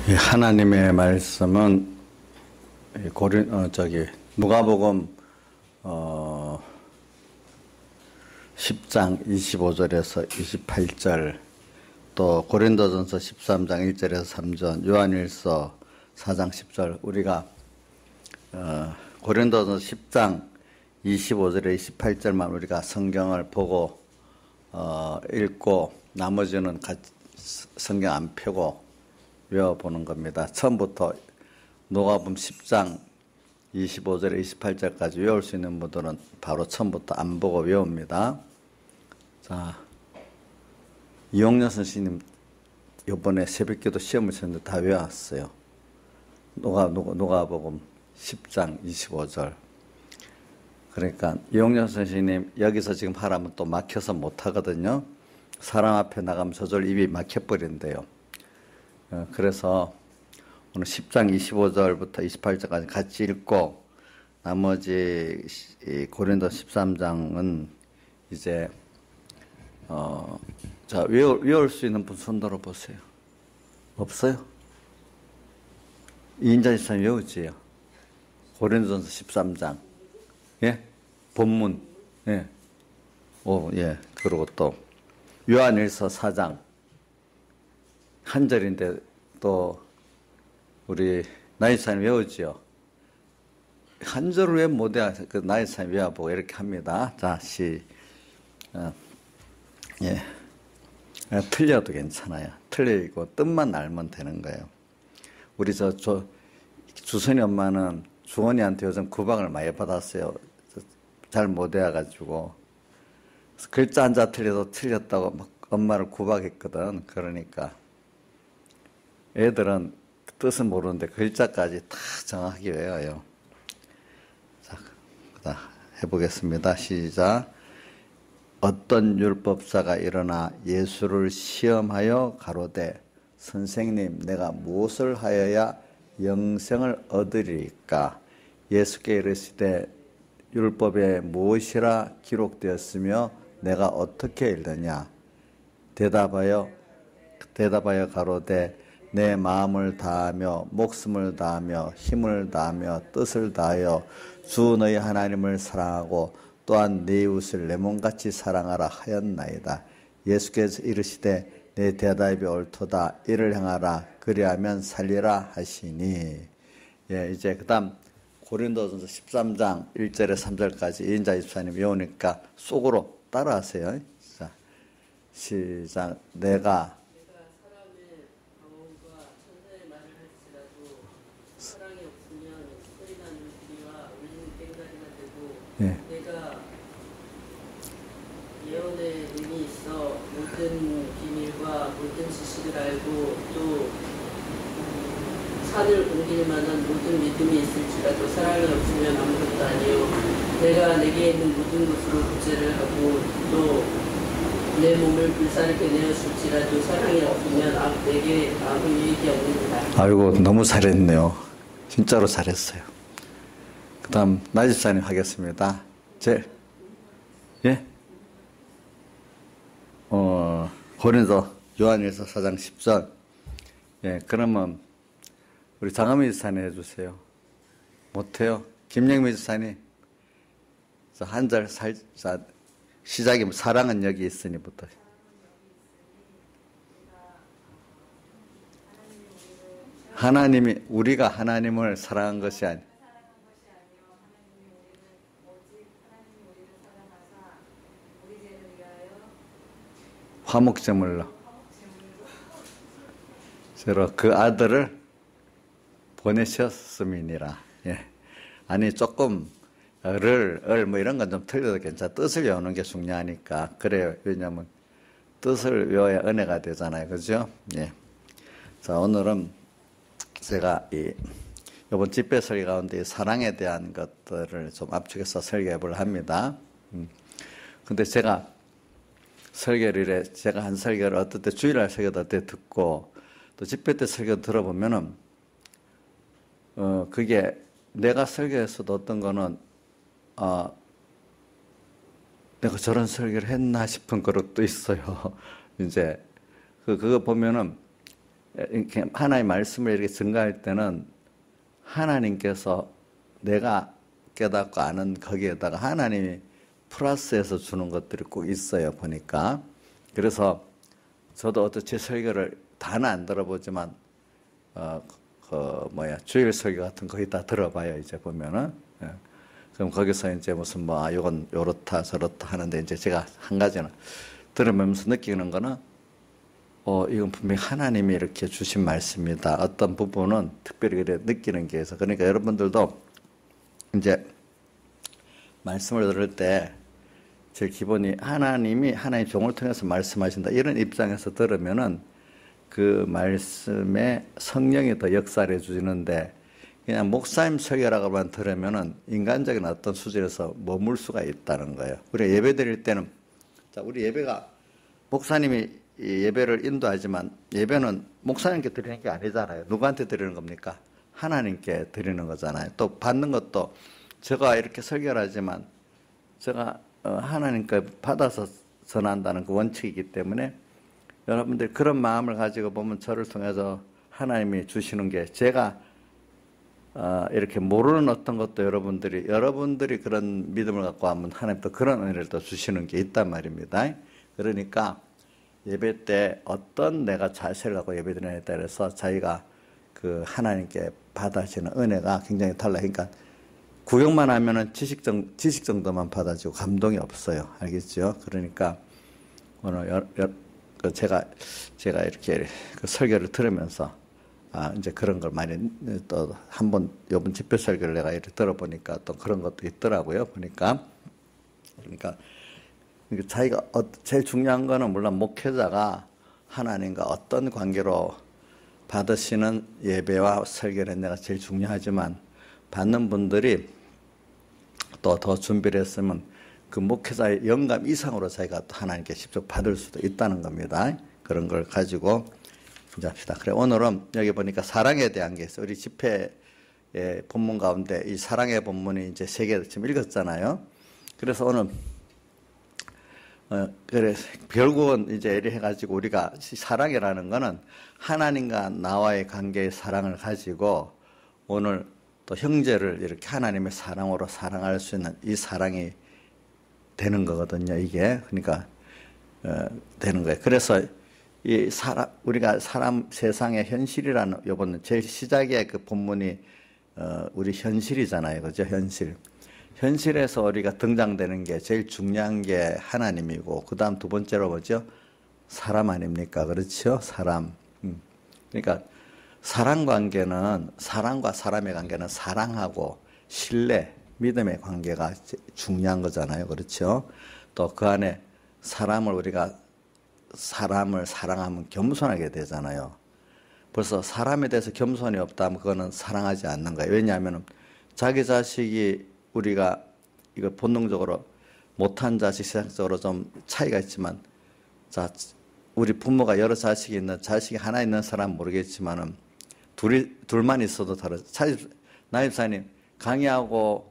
하나님의 말씀은 누가복음 10장 25절에서 28절, 또 고린도전서 13장 1절에서 3절, 요한일서 4장 10절. 우리가 고린도전서 10장 25절에 28절만 우리가 성경을 보고 읽고 나머지는 성경 안 펴고 외워보는 겁니다. 처음부터 누가복음 10장 25절에 28절까지 외울 수 있는 분들은 바로 처음부터 안 보고 외웁니다. 자, 이용렬 선생님 이번에 새벽기도 시험을 쳤는데 다 외웠어요. 누가복음 10장 25절. 그러니까 이용렬 선생님 여기서 지금 하라면 또 막혀서 못 하거든요. 사람 앞에 나가면 저절 입이 막혀버린대요. 그래서 오늘 10장 25절부터 28절까지 같이 읽고 나머지 고린도 13장은 이제 자, 외울 수 있는 분 손 들어 보세요. 없어요? 이인자 집사님 외우지요? 고린도전서 13장. 예? 본문. 예. 예. 그리고 또 요한일서 4장. 한 절인데 또 우리 나이사님 외우지요? 한 절을 왜 못해? 그 나이사님 외워보고 이렇게 합니다. 자, 예. 틀려도 괜찮아요. 틀리고 뜻만 알면 되는 거예요. 우리 주선이 엄마는 주원이한테 요즘 구박을 많이 받았어요. 잘 못 외워가지고. 글자 한자 틀려도 틀렸다고 막 엄마를 구박했거든. 그러니까 애들은 뜻은 모르는데 글자까지 다 정확하게 외워요. 자, 해보겠습니다. 시작. 어떤 율법사가 일어나 예수를 시험하여 가로되 선생님, 내가 무엇을 하여야 영생을 얻으리까? 예수께 이르시되 율법에 무엇이라 기록되었으며 내가 어떻게 읽느냐? 대답하여 가로되 내 마음을 다하며 목숨을 다하며 힘을 다하며 뜻을 다하여 주 너희 하나님을 사랑하고 또한 네 이웃을 내 몸같이 사랑하라 하였나이다. 예수께서 이르시되 내 대답이 옳도다. 이를 행하라. 그리하면 살리라 하시니. 예, 이제 그다음 고린도전서 13장 1절에 3절까지 이인자 집사님 외우니까 속으로 따라하세요. 자, 시작. 내가 사람의 방언과 천사의 말을 할지라도 사랑이 없으면 소리나는 귀와 울리는 꽹과리가 되고, 내가 예언의 눈이 있어 모든 비밀과 모든 지식을 알고 또 산을 옮길 만한 모든 믿음이 있을지라도 사랑이 없으면 아무것도 아니요. 내가 내게 있는 모든 것으로 구제를 하고 또 내 몸을 불사르게 내어줄지라도 사랑이 없으면 내게 아무 유익이 없느니라. 아이고, 너무 잘했네요. 진짜로 잘했어요. 그 다음 나집사님 하겠습니다. 고린도 요한일서 4장 10절. 예, 그러면 우리 장하미 집사님 해주세요. 못해요? 김영미 집사님. 한 절 시작이 사랑은 여기 있으니부터. 하나님이 우리가 하나님을 사랑한 것이 아니. 화목제물로 서로 그 아들을 보내셨음이니라. 예. 아니 조금 뭐 이런 건 좀 틀려도 괜찮아. 뜻을 외우는 게 중요하니까. 그래요. 왜냐면 뜻을 외워야 은혜가 되잖아요. 그죠? 예. 자, 오늘은 제가 이번 집회 설계 가운데 사랑에 대한 것들을 좀 압축해서 설계를 합니다. 근데 제가 한 설교를 어떨 때 주일날 설교도 때 듣고 또 집회 때 설교 들어보면은 그게 내가 설교에서도 어떤 거는 내가 저런 설교를 했나 싶은 그릇도 있어요. 이제 그거 보면은 이렇게 하나님의 말씀을 이렇게 증가할 때는 하나님께서 내가 깨닫고 아는 거기에다가 하나님이 플러스해서 주는 것들이 꼭 있어요, 보니까. 그래서 저도 제 설교를 다는 안 들어보지만, 주일 설교 같은 거 거의 다 들어봐요, 이제 보면은. 예. 그럼 거기서 이제 무슨 요건 요렇다 저렇다 하는데 이제 제가 한 가지는 들으면서 느끼는 거는, 이건 분명히 하나님이 이렇게 주신 말씀이다. 어떤 부분은 특별히 그래 느끼는 게 있어. 그러니까 여러분들도 이제 말씀을 들을 때 제일 기본이 하나님이 하나님 종을 통해서 말씀하신다. 이런 입장에서 들으면은 그 말씀에 성령이 더 역사를 해주시는데 그냥 목사님 설교라고만 들으면은 인간적인 어떤 수준에서 머물 수가 있다는 거예요. 우리가 예배 드릴 때는, 자, 우리 예배가 목사님이 예배를 인도하지만 예배는 목사님께 드리는 게 아니잖아요. 누구한테 드리는 겁니까? 하나님께 드리는 거잖아요. 또 받는 것도 제가 이렇게 설교를 하지만 제가 하나님께 받아서 전한다는 그 원칙이기 때문에 여러분들 그런 마음을 가지고 보면 저를 통해서 하나님이 주시는 게 제가 이렇게 모르는 어떤 것도 여러분들이 그런 믿음을 갖고 하면 하나님 또 그런 은혜를 또 주시는 게 있단 말입니다. 그러니까 예배 때 어떤 내가 자세를 갖고 예배 드리느냐에 따라서 자기가 그 하나님께 받아지는 은혜가 굉장히 달라요. 그러니까 구경만 하면은 지식 정도만 받아지고 감동이 없어요. 알겠죠? 그러니까 오늘 제가 이렇게 그 설교를 들으면서 이제 그런 걸 많이 또 한번 이번 집회 설교를 내가 이렇게 들어보니까 또 그런 것도 있더라고요. 보니까 그러니까 자기가 제일 중요한 거는 물론 목회자가 하나님과 어떤 관계로 받으시는 예배와 설교를 내가 제일 중요하지만 받는 분들이 또 더 준비를 했으면 그 목회자의 영감 이상으로 자기가 또 하나님께 직접 받을 수도 있다는 겁니다. 그런 걸 가지고 이제 합시다. 그래, 오늘은 여기 보니까 사랑에 대한 게 있어요. 우리 집회의 본문 가운데 이 사랑의 본문이 이제 3개 지금 읽었잖아요. 그래서 오늘 그래, 결국은 이제 이래 해가지고 우리가 사랑이라는 거는 하나님과 나와의 관계의 사랑을 가지고 오늘 또 형제를 이렇게 하나님의 사랑으로 사랑할 수 있는 이 사랑이 되는 거거든요, 이게. 그러니까, 되는 거예요. 그래서 우리가 세상의 현실이라는, 요번에 제일 시작에 그 본문이, 우리 현실이잖아요. 그죠? 현실에서 우리가 등장되는 게 제일 중요한 게 하나님이고, 그 다음 두 번째로 뭐죠? 사람 아닙니까? 그렇죠? 사람. 그러니까, 사람과 사람의 관계는 사랑하고 신뢰, 믿음의 관계가 중요한 거잖아요. 그렇죠? 또 그 안에 우리가 사람을 사랑하면 겸손하게 되잖아요. 벌써 사람에 대해서 겸손이 없다면 그거는 사랑하지 않는 거예요. 왜냐하면 자기 자식이 우리가 이거 본능적으로 못한 자식, 세상적으로 좀 차이가 있지만, 자, 우리 부모가 여러 자식이 하나 있는 사람은 모르겠지만은 둘만 있어도 다르죠. 나입사님, 강의하고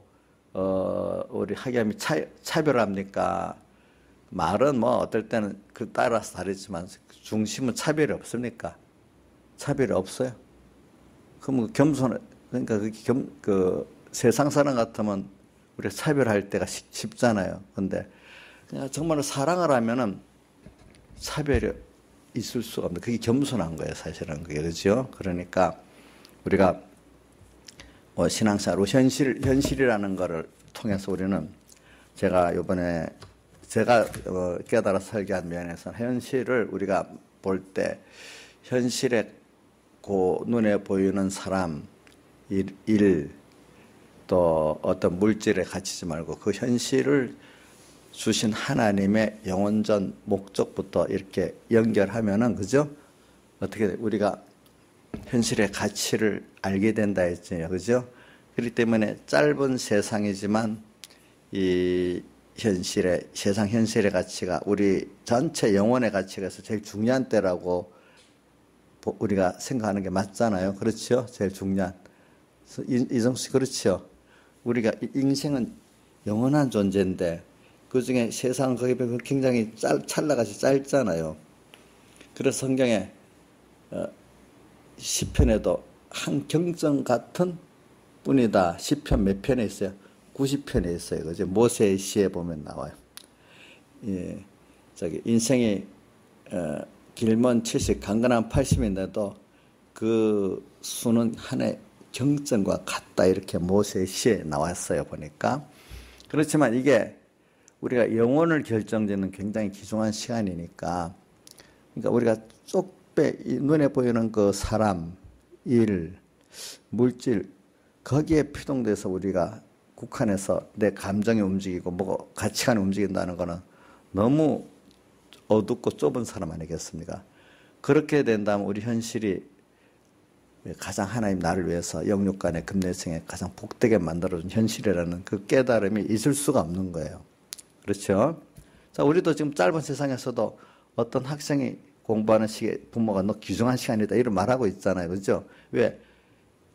우리 하겸이 차별합니까? 말은 뭐 어떨 때는 그 따라서 다르지만 중심은 차별이 없습니까? 차별이 없어요. 그럼 그러니까 그 세상 사람 같으면 우리가 차별할 때가 쉽잖아요. 근데 그냥 정말로 사랑을 하면은 차별이 있을 수가 없는데 그게 겸손한 거예요, 사실은. 그게. 그렇죠? 그러니까 우리가 신앙생활, 현실이라는 거를 통해서 우리는 제가 깨달아 설계한 면에서 현실을 우리가 볼 때 현실에 눈에 보이는 사람, 일, 또 어떤 물질에 갇히지 말고 그 현실을 주신 하나님의 영원전 목적부터 이렇게 연결하면은, 그죠? 어떻게 우리가 현실의 가치를 알게 된다 했죠. 그죠? 그렇기 때문에 짧은 세상이지만 이 세상 현실의 가치가 우리 전체 영혼의 가치에서 제일 중요한 때라고 우리가 생각하는 게 맞잖아요. 그렇죠? 제일 중요한. 이정수 씨, 그렇죠? 우리가 인생은 영원한 존재인데 그 중에 세상 거기에 굉장히 찰나같이 짧잖아요. 그래서 성경에 시편에도 한 경전 같은 뿐이다. 시편 몇 편에 있어요? 90편에 있어요. 그죠? 모세의 시에 보면 나와요. 예, 인생이 길면 70, 강건한 80인데도 그 수는 하나의 경전과 같다. 이렇게 모세의 시에 나왔어요. 보니까. 그렇지만 이게 우리가 영혼을 결정짓는 굉장히 귀중한 시간이니까, 그러니까 우리가 쪽배, 눈에 보이는 그 사람, 일, 물질, 거기에 피동돼서 우리가 국한해서 내 감정이 움직이고 뭐 가치관이 움직인다는 거는 너무 어둡고 좁은 사람 아니겠습니까? 그렇게 된다면 우리 현실이 가장 하나님 나를 위해서 영육간의 금내생에 가장 복되게 만들어준 현실이라는 그 깨달음이 있을 수가 없는 거예요. 그렇죠? 자, 우리도 지금 짧은 세상에서도 어떤 학생이 공부하는 시기에 부모가 너 귀중한 시간이다 이런 말하고 있잖아요. 그렇죠? 왜?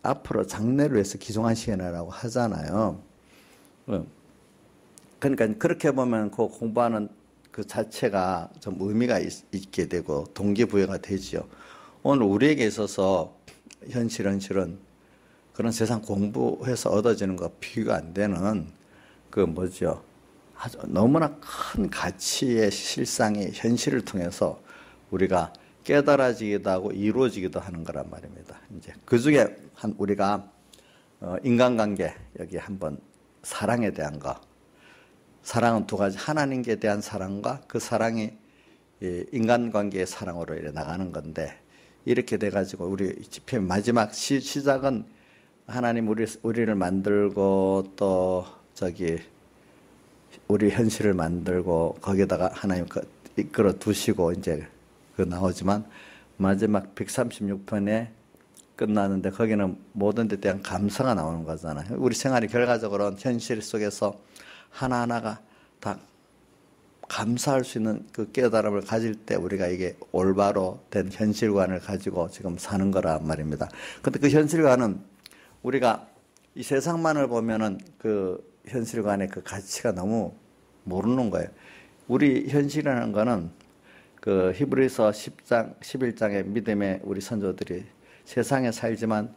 앞으로 장래를 위해서 귀중한 시간이라고 하잖아요. 그러니까 그렇게 보면 그 공부하는 그 자체가 좀 의미가 있게 되고 동기부여가 되죠. 오늘 우리에게 있어서 현실은 그런 세상 공부해서 얻어지는 거 비교가 안 되는 그 뭐죠? 아주 너무나 큰 가치의 실상이 현실을 통해서 우리가 깨달아지기도 하고 이루어지기도 하는 거란 말입니다. 이제 그 중에 우리가 인간관계 여기 한번 사랑에 대한 거. 사랑은 두 가지. 하나님께 대한 사랑과 그 사랑이 인간관계의 사랑으로 이렇게 나가는 건데, 이렇게 돼가지고 우리 집회 마지막 시작은 하나님 우리를 만들고 또 우리 현실을 만들고 거기다가 하나님 이끌어 두시고 이제 그 나오지만 마지막 136편에 끝나는데 거기는 모든 데 대한 감사가 나오는 거잖아요. 우리 생활이 결과적으로는 현실 속에서 하나하나가 다 감사할 수 있는 그 깨달음을 가질 때 우리가 이게 올바로 된 현실관을 가지고 지금 사는 거란 말입니다. 근데 그 현실관은 우리가 이 세상만을 보면은 그 현실관의 그 가치가 너무 모르는 거예요. 우리 현실이라는 거는 그 히브리서 10장, 11장의 믿음의 우리 선조들이 세상에 살지만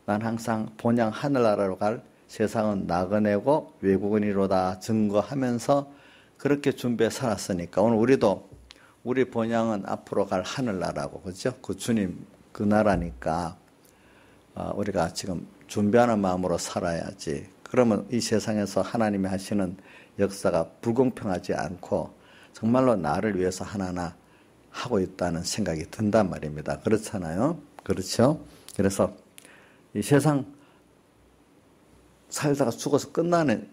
난 항상 본향 하늘나라로 갈 세상은 나그네고 외국인이로다 증거하면서 그렇게 준비해 살았으니까 오늘 우리도 우리 본향은 앞으로 갈 하늘나라고, 그렇죠? 그 주님 그 나라니까 우리가 지금 준비하는 마음으로 살아야지. 그러면 이 세상에서 하나님이 하시는 역사가 불공평하지 않고 정말로 나를 위해서 하나하나 하고 있다는 생각이 든단 말입니다. 그렇잖아요? 그렇죠? 그래서 이 세상 살다가 죽어서 끝나는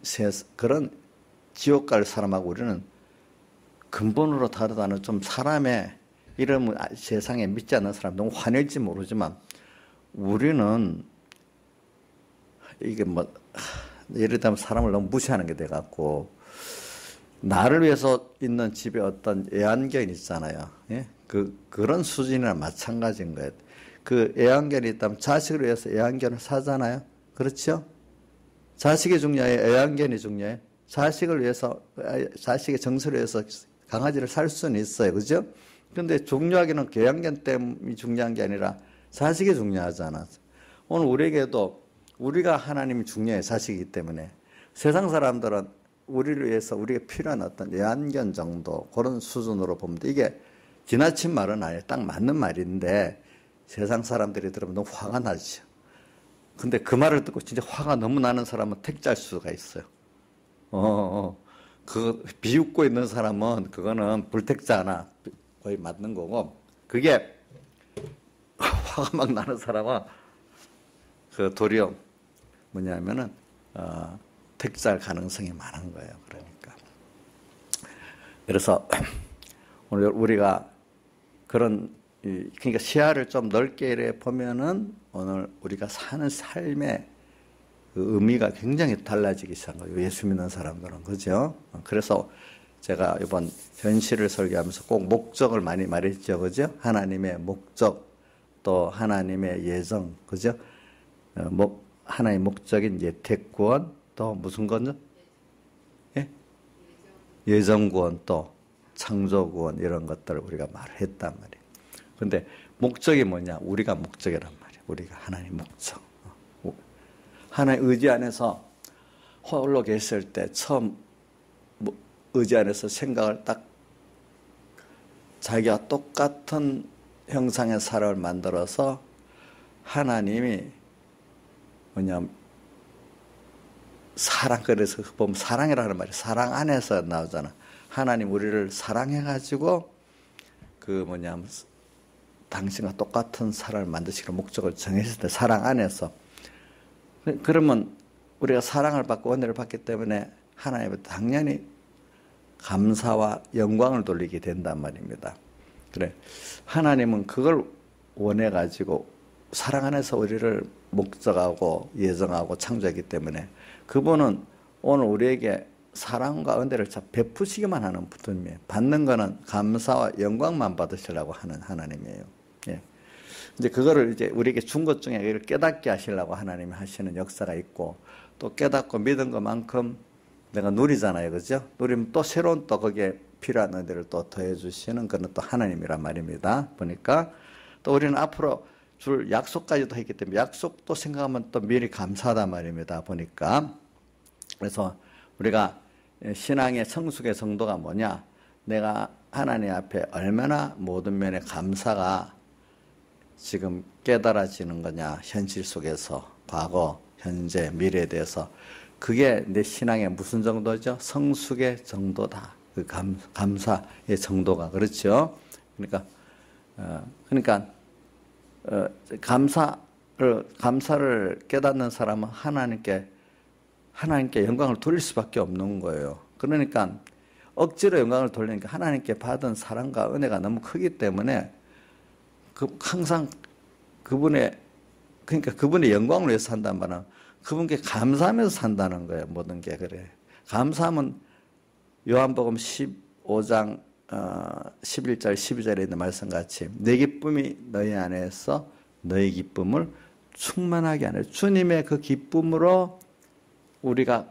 그런 지옥 갈 사람하고 우리는 근본으로 다르다는, 좀 사람의 이름을 세상에 믿지 않는 사람 너무 화낼지 모르지만 우리는 이게 뭐 예를 들면 사람을 너무 무시하는 게 돼갖고 나를 위해서 있는 집에 어떤 애완견이 있잖아요. 예? 그런 수준이랑 마찬가지인 거예요. 그 애완견이 있다면 자식을 위해서 애완견을 사잖아요. 그렇죠? 자식이 중요해요? 애완견이 중요해요? 자식을 위해서, 자식의 정서를 위해서 강아지를 살 수는 있어요. 그죠? 근데 중요하게는 애완견 때문이 중요한 게 아니라 자식이 중요하잖아. 오늘 우리에게도 우리가 하나님이 중요해, 자식이기 때문에. 세상 사람들은 우리를 위해서 우리가 필요한 어떤 애완견 정도 그런 수준으로 보면 돼. 이게 지나친 말은 아니에요. 딱 맞는 말인데 세상 사람들이 들으면 너무 화가 나죠. 근데 그 말을 듣고 진짜 화가 너무 나는 사람은 택잘 수가 있어요. 그 비웃고 있는 사람은 그거는 불택자나 거의 맞는 거고, 그게 화가 막 나는 사람은 그 도리어 뭐냐면은 택잘 가능성이 많은 거예요. 그래서 오늘 우리가 그러니까 시야를 좀 넓게 보면은 오늘 우리가 사는 삶의 그 의미가 굉장히 달라지기 시작한 거예요. 예수 믿는 사람들은. 그죠? 그래서 제가 이번 현실을 설계하면서 꼭 목적을 많이 말했죠. 그죠? 하나님의 목적, 또 하나님의 예정. 그죠? 하나의 목적인 예택구원, 또 무슨 거죠? 예? 예정구원, 또 창조구원, 이런 것들을 우리가 말했단 말이에요. 근데 목적이 뭐냐? 우리가 목적이란 말이에요. 우리가 하나님 목적. 하나님 의지 안에서 홀로 계실 때 처음 의지 안에서 생각을 딱 자기와 똑같은 형상의 사람을 만들어서 하나님이 뭐냐면 사랑, 그래서 보면 사랑이라는 말이 사랑 안에서 나오잖아. 하나님 우리를 사랑해가지고 당신과 똑같은 사람을 만드시는 목적을 정했을 때 사랑 안에서. 그러면 우리가 사랑을 받고 은혜를 받기 때문에 하나님은 당연히 감사와 영광을 돌리게 된단 말입니다. 그래, 하나님은 그걸 원해가지고 사랑 안에서 우리를 목적하고 예정하고 창조했기 때문에 그분은 오늘 우리에게 사랑과 은혜를 베푸시기만 하는 분이에요. 받는 거는 감사와 영광만 받으시려고 하는 하나님이에요. 예. 이제 그거를 이제 우리에게 준 것 중에 이걸 깨닫게 하시려고 하나님이 하시는 역사가 있고, 또 깨닫고 믿은 것만큼 내가 누리잖아요. 그죠? 누리면 또 새로운 또 거기에 필요한 은혜를 또 더해 주시는 그런 또 하나님이란 말입니다. 보니까 또 우리는 앞으로 줄 약속까지도 했기 때문에 약속도 생각하면 또 미리 감사하단 말입니다. 보니까. 그래서 우리가 신앙의 성숙의 정도가 뭐냐? 내가 하나님 앞에 얼마나 모든 면에 감사가 지금 깨달아지는 거냐? 현실 속에서 과거, 현재, 미래에 대해서. 그게 내 신앙의 무슨 정도죠? 성숙의 정도다. 그 감사의 정도가. 그렇죠? 그러니까 감사를 깨닫는 사람은 하나님께 영광을 돌릴 수밖에 없는 거예요. 그러니까 억지로 영광을 돌리니까 하나님께 받은 사랑과 은혜가 너무 크기 때문에 항상 그분의 영광을 위해서 산단 말은 그분께 감사하면서 산다는 거예요. 모든 게 그래. 감사하면 요한복음 15장 11절 12절에 있는 말씀같이 내 기쁨이 너희 안에서 너희 기쁨을 충만하게 하네. 주님의 그 기쁨으로 우리가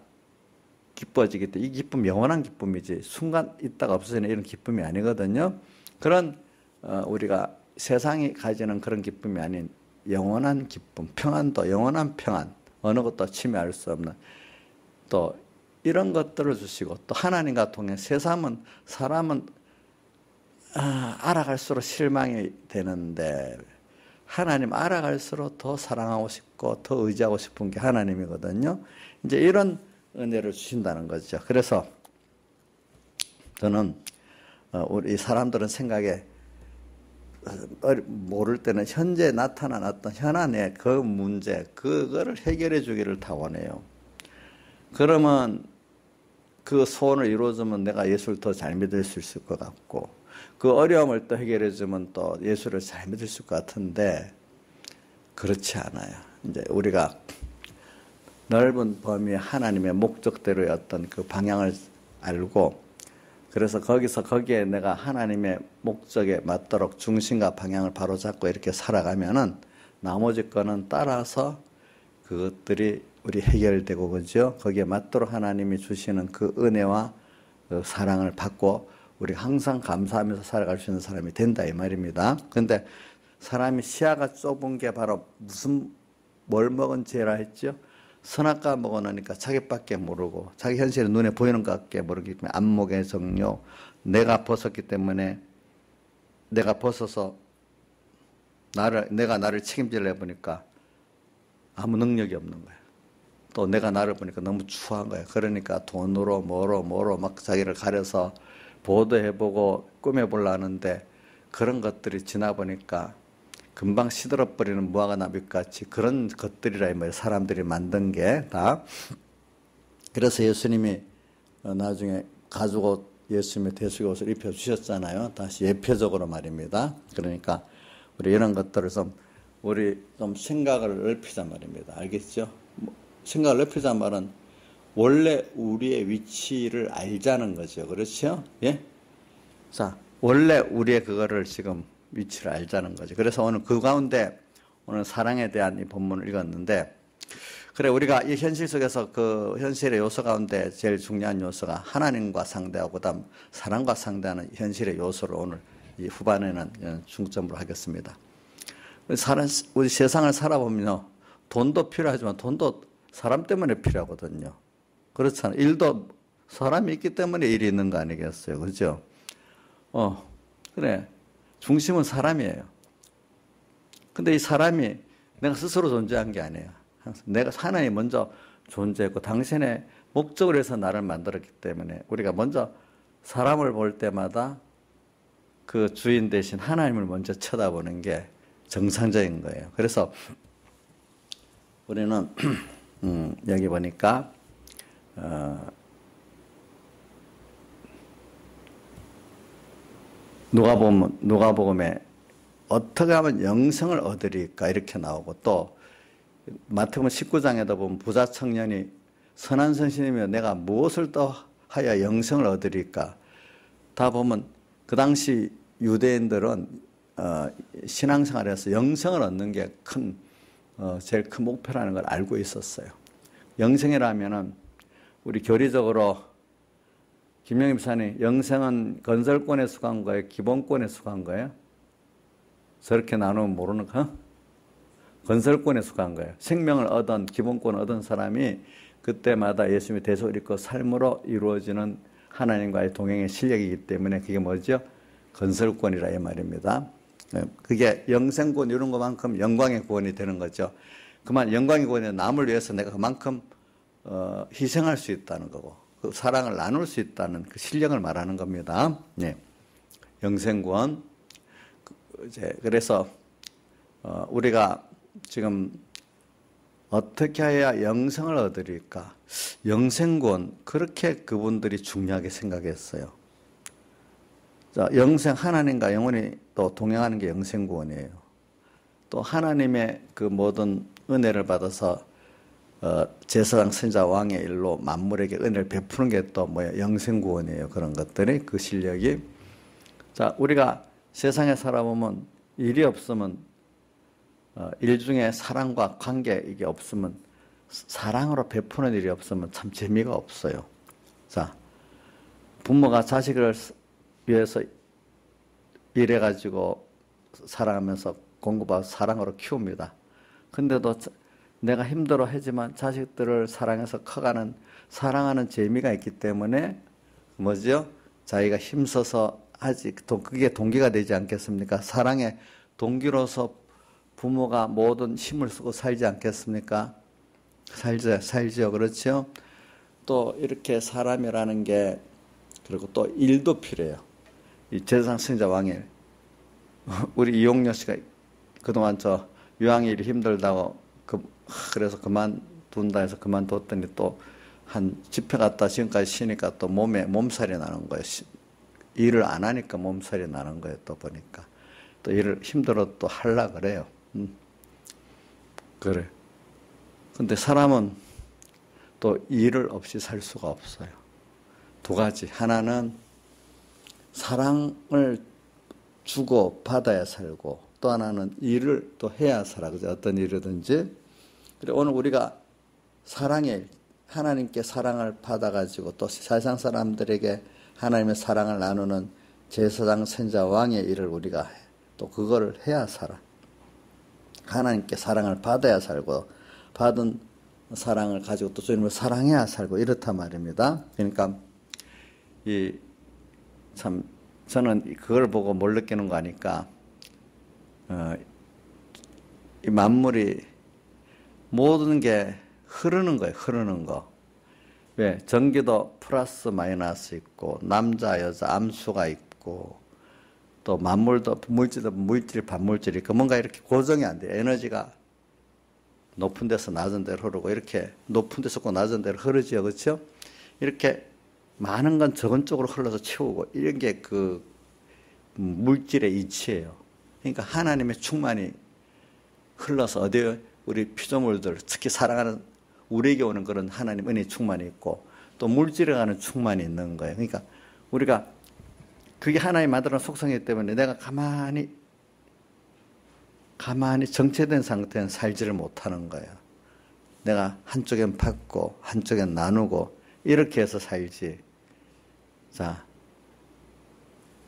기뻐지기 때문에 이 기쁨 영원한 기쁨이지 순간 있다가 없어지는 이런 기쁨이 아니거든요. 그런 우리가 세상이 가지는 그런 기쁨이 아닌 영원한 기쁨, 평안도 영원한 평안, 어느 것도 침해할 수 없는 또 이런 것들을 주시고, 또 하나님과 통해 사람은 알아갈수록 실망이 되는데 하나님 알아갈수록 더 사랑하고 싶고 더 의지하고 싶은 게 하나님이거든요. 이제 이런 은혜를 주신다는 거죠. 그래서 저는 우리 사람들은 생각에 모를 때는 현재 나타난 어떤 현안의 그 문제, 그거를 해결해 주기를 다 원해요. 그러면 그 소원을 이루어주면 내가 예수를 더 잘 믿을 수 있을 것 같고, 그 어려움을 또 해결해 주면 또 예수를 잘 믿을 수 있을 것 같은데 그렇지 않아요. 이제 우리가 넓은 범위의 하나님의 목적대로의 어떤 그 방향을 알고, 그래서 거기에 내가 하나님의 목적에 맞도록 중심과 방향을 바로잡고 이렇게 살아가면은 나머지 거는 따라서 그것들이 우리 해결되고, 그죠? 거기에 맞도록 하나님이 주시는 그 은혜와 그 사랑을 받고 우리가 항상 감사하면서 살아갈 수 있는 사람이 된다 이 말입니다. 그런데 사람이 시야가 좁은 게 바로 뭘 먹은 죄라 했죠? 선악과 먹어놓으니까 자기밖에 모르고 자기 현실이 눈에 보이는 것밖에 모르기 때문에 안목의 정욕, 내가 벗었기 때문에 내가 벗어서 내가 나를 책임지려 해보니까 아무 능력이 없는 거예요. 또 내가 나를 보니까 너무 추한 거예요. 그러니까 돈으로 뭐로 막 자기를 가려서 보도해보고 꾸며보려 하는데 그런 것들이 지나보니까 금방 시들어버리는 무화과 나뭇같이 그런 것들이라 이 말이에요. 사람들이 만든 게 다. 그래서 예수님이 나중에 가죽옷, 예수님의 대속옷을 입혀주셨잖아요. 다시 예표적으로 말입니다. 그러니까 우리 이런 것들을 우리 좀 생각을 넓히자 말입니다. 알겠죠? 생각을 넓히자 말은 원래 우리의 위치를 알자는 거죠. 그렇죠? 예? 자, 원래 우리의 그거를 지금 위치를 알자는 거죠. 그래서 오늘 그 가운데 오늘 사랑에 대한 이 본문을 읽었는데, 그래 우리가 이 현실 속에서 그 현실의 요소 가운데 제일 중요한 요소가 하나님과 상대하고 그다음 사랑과 상대하는 현실의 요소를 오늘 이 후반에는 중점으로 하겠습니다. 우리 세상을 살아보면요. 돈도 필요하지만 돈도 사람 때문에 필요하거든요. 그렇잖아요. 일도 사람이 있기 때문에 일이 있는 거 아니겠어요. 그죠? 그래. 중심은 사람이에요. 근데 이 사람이 내가 스스로 존재한 게 아니에요. 내가 하나님 먼저 존재했고 당신의 목적을 해서 나를 만들었기 때문에 우리가 먼저 사람을 볼 때마다 그 주인 대신 하나님을 먼저 쳐다보는 게 정상적인 거예요. 그래서 우리는 여기 보니까 누가복음에 어떻게 하면 영생을 얻으리까 이렇게 나오고 또 마태복음 19장에도 보면 부자 청년이 선한 선생님이여 내가 무엇을 더하여 영생을 얻으리까 다 보면 그 당시 유대인들은 신앙생활에서 영생을 얻는 게 제일 큰 목표라는 걸 알고 있었어요. 영생이라면은 우리 교리적으로 김영희 목사님 영생은 건설권에 속한 거예요? 기본권에 속한 거예요? 저렇게 나누면 모르는 거? 건설권에 속한 거예요. 생명을 얻은 기본권을 얻은 사람이 그때마다 예수님의 대속을 입고 삶으로 이루어지는 하나님과의 동행의 실력이기 때문에 그게 뭐죠? 건설권이라 이 말입니다. 그게 영생권 이런 것만큼 영광의 구원이 되는 거죠. 그만 영광의 구원이 남을 위해서 내가 그만큼 희생할 수 있다는 거고 그 사랑을 나눌 수 있다는 그 실력을 말하는 겁니다. 네. 영생권. 그래서 우리가 지금 어떻게 해야 영생을 얻으릴까? 영생권 그렇게 그분들이 중요하게 생각했어요. 자, 영생 하나님과 영원히 또 동행하는 게 영생구원이에요. 또 하나님의 그 모든 은혜를 받아서 제사장 선자 왕의 일로 만물에게 은혜를 베푸는 게 또 뭐야 영생구원이에요. 그런 것들이 그 실력이 자 우리가 세상에 살아보면 일이 없으면 일 중에 사랑과 관계 이게 없으면 사랑으로 베푸는 일이 없으면 참 재미가 없어요. 자 부모가 자식을 위해서 일해가지고 사랑하면서 공급하고 사랑으로 키웁니다. 근데도 내가 힘들어 하지만 자식들을 사랑해서 커가는 사랑하는 재미가 있기 때문에 뭐죠? 자기가 힘써서 하지 그게 동기가 되지 않겠습니까? 사랑의 동기로서 부모가 모든 힘을 쓰고 살지 않겠습니까? 살죠. 그렇죠? 또 이렇게 사람이라는 게 그리고 또 일도 필요해요. 이 제사장 선지자 왕일 우리 이용녀 씨가 그동안 저 유황일이 힘들다고 그래서 그만둔다 해서 그만뒀더니 또 한 집회 갔다 지금까지 쉬니까 또 몸살이 나는 거예요. 일을 안 하니까 몸살이 나는 거예요. 또 보니까 또 일을 힘들어 또 하려 그래요. 그래. 근데 사람은 또 일을 없이 살 수가 없어요. 두 가지. 하나는 사랑을 주고 받아야 살고 또 하나는 일을 또 해야 살아. 그죠? 어떤 일이든지. 그리고 오늘 우리가 사랑의 하나님께 사랑을 받아가지고 또 세상 사람들에게 하나님의 사랑을 나누는 제사장 선지자 왕의 일을 우리가 해. 또 그거를 해야 살아. 하나님께 사랑을 받아야 살고 받은 사랑을 가지고 또 주님을 사랑해야 살고 이렇단 말입니다. 그러니까 참 저는 그걸 보고 뭘 느끼는 거 아니까 이 만물이 모든 게 흐르는 거예요. 흐르는 거. 왜? 전기도 플러스 마이너스 있고 남자 여자 암수가 있고 또 만물도 물질도 물질 반물질이 있고 뭔가 이렇게 고정이 안 돼요. 에너지가 높은 데서 낮은 데로 흐르고 이렇게 높은 데서 꼭 낮은 데로 흐르지요. 그렇죠? 이렇게 많은 건 적은 쪽으로 흘러서 채우고 이런 게 그 물질의 이치예요. 그러니까 하나님의 충만이 흘러서 어디에 우리 피조물들 특히 사랑하는 우리에게 오는 그런 하나님 은혜의 충만이 있고 또 물질에 가는 충만이 있는 거예요. 그러니까 우리가 그게 하나님 만드는 속성이기 때문에 내가 가만히 정체된 상태는 살지를 못하는 거예요. 내가 한쪽엔 받고 한쪽엔 나누고 이렇게 해서 살지. 자,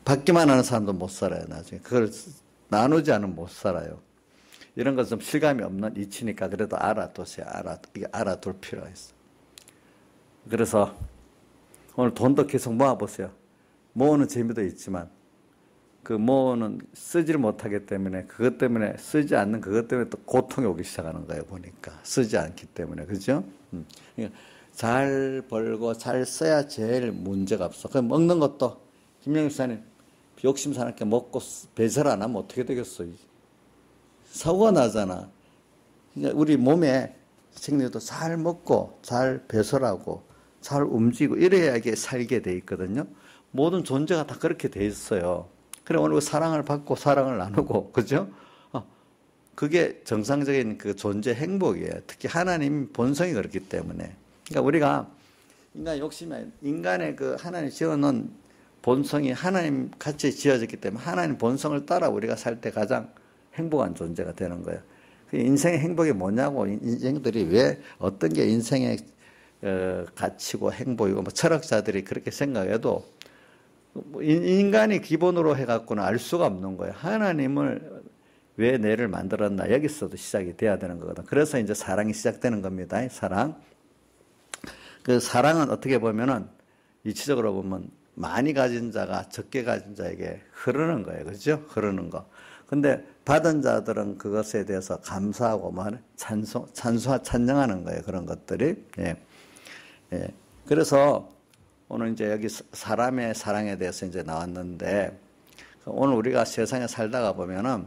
받기만 하는 사람도 못 살아요. 나중에 그걸 나누지 않으면 못 살아요. 이런 건 좀 실감이 없는 이치니까 그래도 알아두세요. 이게 알아둘 필요가 있어. 그래서 오늘 돈도 계속 모아보세요. 모으는 재미도 있지만 그 모으는 쓰지를 못하기 때문에 그것 때문에 쓰지 않는 그것 때문에 또 고통이 오기 시작하는 거예요. 보니까 쓰지 않기 때문에. 그죠? 그러니까 잘 벌고 잘 써야 제일 문제가 없어. 그럼 먹는 것도 김영익 사님 욕심 사납게 먹고 배설 안 하면 어떻게 되겠어? 사고가 나잖아. 그러니까 우리 몸에 생리도 잘 먹고 잘 배설하고 잘 움직이고 이래야 이게 살게 돼 있거든요. 모든 존재가 다 그렇게 돼 있어요. 그래 오늘 사랑을 받고 사랑을 나누고 그죠? 그게 정상적인 그 존재 행복이에요. 특히 하나님 본성이 그렇기 때문에. 그러니까 우리가 인간 욕심이 인간의 그 하나님 지어놓은 본성이 하나님 같이 지어졌기 때문에 하나님 본성을 따라 우리가 살 때 가장 행복한 존재가 되는 거예요. 인생의 행복이 뭐냐고 인생들이 왜 어떤 게 인생의 가치고 행복이고 뭐 철학자들이 그렇게 생각해도 인간이 기본으로 해갖고는 알 수가 없는 거예요. 하나님을 왜 내를 만들었나 여기서도 시작이 돼야 되는 거거든. 그래서 이제 사랑이 시작되는 겁니다. 사랑. 그 사랑은 어떻게 보면은 이치적으로 보면 많이 가진 자가 적게 가진 자에게 흐르는 거예요. 그죠? 흐르는 거. 근데 받은 자들은 그것에 대해서 감사하고 찬양하는 거예요. 그런 것들이. 예. 예. 그래서 오늘 이제 여기 사람의 사랑에 대해서 이제 나왔는데 오늘 우리가 세상에 살다가 보면은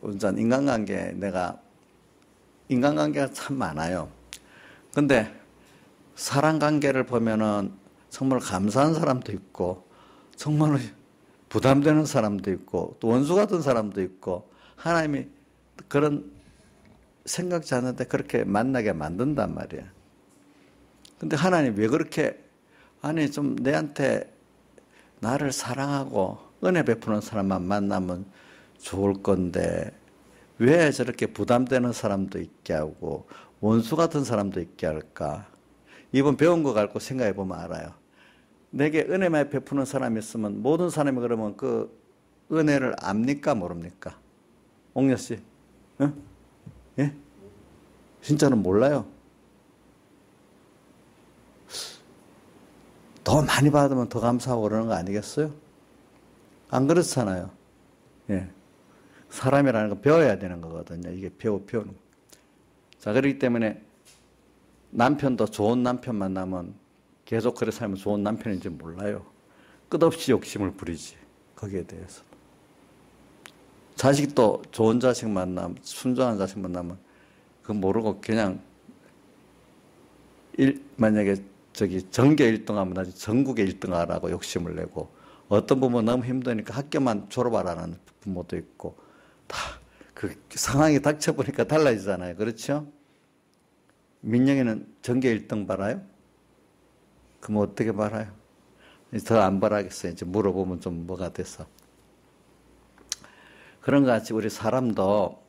우선 인간관계가 참 많아요. 근데 사랑관계를 보면은 정말 감사한 사람도 있고 정말 부담되는 사람도 있고 또 원수 같은 사람도 있고 하나님이 그런 생각지 않는데 그렇게 만나게 만든단 말이야. 근데 하나님 왜 그렇게 아니 좀 내한테 나를 사랑하고 은혜 베푸는 사람만 만나면 좋을 건데 왜 저렇게 부담되는 사람도 있게 하고 원수 같은 사람도 있게 할까? 이번 배운 거 갖고 생각해 보면 알아요. 내게 은혜 많이 베푸는 사람이 있으면 모든 사람이 그러면 그 은혜를 압니까 모릅니까? 옥녀 씨, 응? 예? 진짜는 몰라요. 더 많이 받으면 더 감사하고 그러는 거 아니겠어요? 안 그렇잖아요. 예. 사람이라는 건 배워야 되는 거거든요. 이게 배우는 거. 자, 그렇기 때문에 남편도 좋은 남편 만나면 계속 그래 살면 좋은 남편인지 몰라요. 끝없이 욕심을 부리지. 거기에 대해서. 자식도 좋은 자식 만나면, 순종한 자식 만나면 그거 모르고 그냥 만약에 전교 1등하면 나중에 전국에 1등하라고 욕심을 내고 어떤 부모는 너무 힘드니까 학교만 졸업하라는 부모도 있고 다 그 상황이 닥쳐보니까 달라지잖아요. 그렇죠? 민영이는 전교 1등 받아요? 그럼 어떻게 받아요? 더 안 받아야겠어요. 이제 물어보면 좀 뭐가 돼서. 그런 것 같이 우리 사람도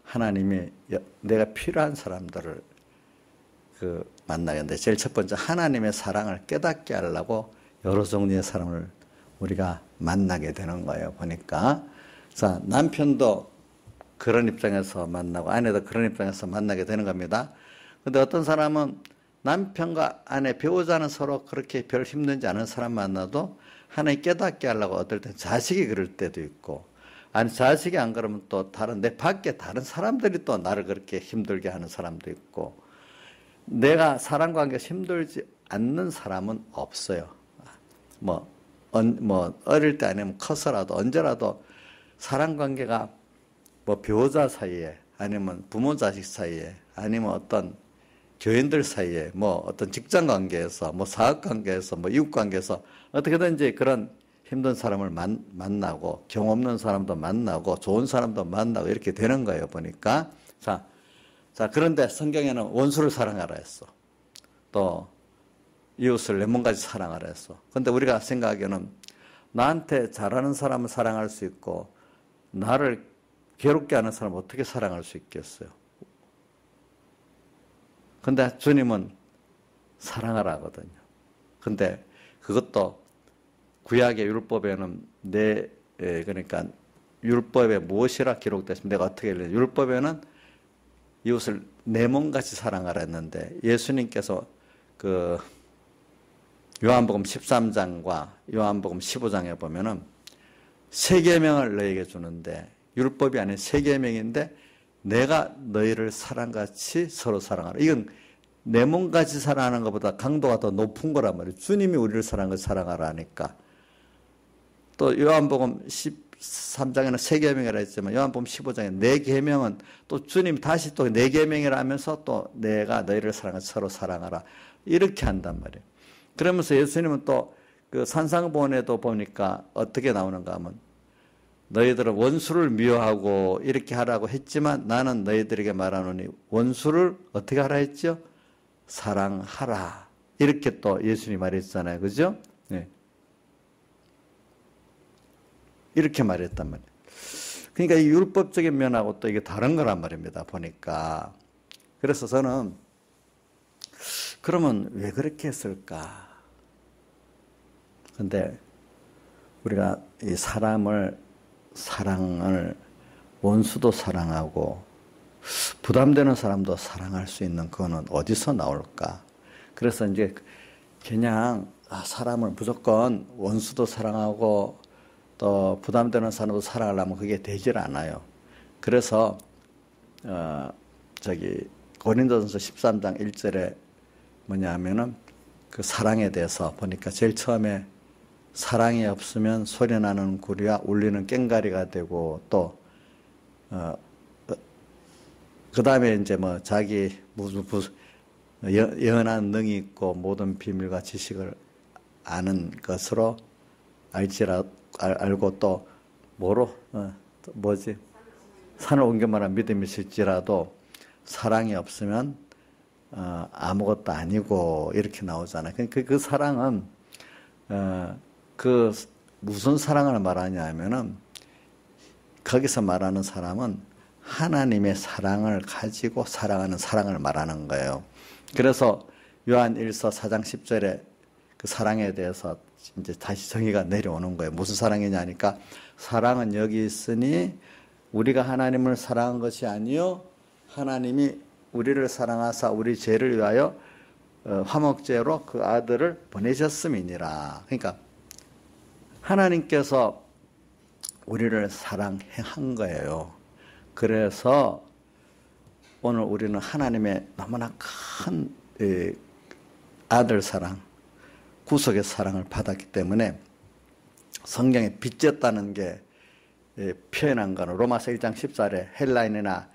하나님이 내가 필요한 사람들을 만나겠는데 제일 첫 번째 하나님의 사랑을 깨닫게 하려고 여러 종류의 사람을 우리가 만나게 되는 거예요. 보니까 자 남편도 그런 입장에서 만나고 아내도 그런 입장에서 만나게 되는 겁니다. 근데 어떤 사람은 남편과 아내 배우자는 서로 그렇게 별 힘들지 않은 사람 만나도 하나님 깨닫게 하려고 어떨 땐 자식이 그럴 때도 있고 아니 자식이 안 그러면 또 내 밖에 다른 사람들이 또 나를 그렇게 힘들게 하는 사람도 있고 내가 사랑관계가 힘들지 않는 사람은 없어요. 어릴 때 아니면 커서라도 언제라도 사랑관계가 배우자 사이에 아니면 부모 자식 사이에 아니면 어떤 교인들 사이에 어떤 직장 관계에서 사업 관계에서 이웃 관계에서 어떻게든지 그런 힘든 사람을 만나고 경 없는 사람도 만나고 좋은 사람도 만나고 이렇게 되는 거예요. 보니까 자 그런데 성경에는 원수를 사랑하라 했어. 또 이웃을 내 몸같이 사랑하라 했어. 그런데 우리가 생각하기에는 나한테 잘하는 사람을 사랑할 수 있고 나를 괴롭게 하는 사람을 어떻게 사랑할 수 있겠어요? 근데 주님은 사랑하라 하거든요. 근데 그것도 구약의 율법에는 그러니까 율법에 무엇이라 기록됐습니까? 내가 어떻게 읽냐? 율법에는 이웃을 내 몸같이 사랑하라 했는데 예수님께서 그 요한복음 13장과 요한복음 15장에 보면은 세 계명을 너에게 주는데 율법이 아닌 세 계명인데 내가 너희를 사랑같이 서로 사랑하라. 이건 내 몸같이 사랑하는 것보다 강도가 더 높은 거란 말이에요. 주님이 우리를 사랑같이 사랑하라 하니까. 또 요한복음 13장에는 세 계명이라 했지만 요한복음 15장에 네 계명은 또 주님 다시 또 네 계명이라 하면서 또 내가 너희를 사랑같이 서로 사랑하라. 이렇게 한단 말이에요. 그러면서 예수님은 또 그 산상보훈에도 보니까 어떻게 나오는가 하면 너희들은 원수를 미워하고 이렇게 하라고 했지만 나는 너희들에게 말하노니 원수를 어떻게 하라 했죠? 사랑하라. 이렇게 또 예수님이 말했잖아요. 그죠? 네. 이렇게 말했단 말이에요. 그러니까 이 율법적인 면하고 또 이게 다른 거란 말입니다. 보니까. 그래서 저는 그러면 왜 그렇게 했을까? 근데 우리가 이 사람을 사랑을 원수도 사랑하고 부담되는 사람도 사랑할 수 있는 그거는 어디서 나올까? 그래서 이제 그냥 사람을 무조건 원수도 사랑하고 또 부담되는 사람도 사랑하려면 그게 되질 않아요. 그래서 고린도전서 13장 1절에 뭐냐 하면은 그 사랑에 대해서 보니까 제일 처음에 사랑이 없으면 소리나는 구리와 울리는 꽹과리가 되고 또 그 다음에 이제 뭐 자기 영원한 능이 있고 모든 비밀과 지식을 아는 것으로 알고 또 산을 옮겨 말한 믿음이 있을지라도 사랑이 없으면 아무것도 아니고 이렇게 나오잖아요. 그 사랑은 무슨 사랑을 말하냐 하면은 거기서 말하는 사람은 하나님의 사랑을 가지고 사랑하는 사랑을 말하는 거예요. 그래서 요한 1서 4장 10절에 그 사랑에 대해서 이제 다시 정의가 내려오는 거예요. 무슨 사랑이냐 하니까 사랑은 여기 있으니 우리가 하나님을 사랑한 것이 아니요 하나님이 우리를 사랑하사 우리 죄를 위하여 화목제로 그 아들을 보내셨음이니라. 그러니까 하나님께서 우리를 사랑한 거예요. 그래서 오늘 우리는 하나님의 너무나 큰 아들 사랑, 구속의 사랑을 받았기 때문에 성경에 빚졌다는 게 표현한 거는 로마서 1장 14절에 헬라인이나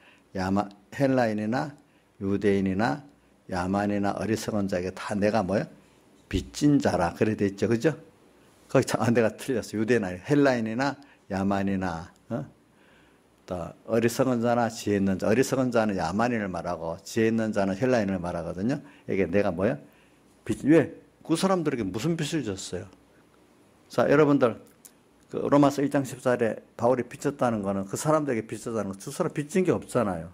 유대인이나 야만이나 어리석은 자에게 다 내가 빚진 자라 그래 돼 있죠. 그죠? 거기 내가 틀렸어. 유대인이나 헬라인이나 야만이나 또 어리석은 자나 지혜 있는 자. 어리석은 자는 야만인을 말하고 지혜 있는 자는 헬라인을 말하거든요. 이게 내가 왜? 그 사람들에게 무슨 빚을 졌어요? 자, 여러분들 그 로마서 1장 14절에 바울이 빚졌다는 거는 그 사람들에게 빚졌다는 거, 두 사람 빚진 게 없잖아요.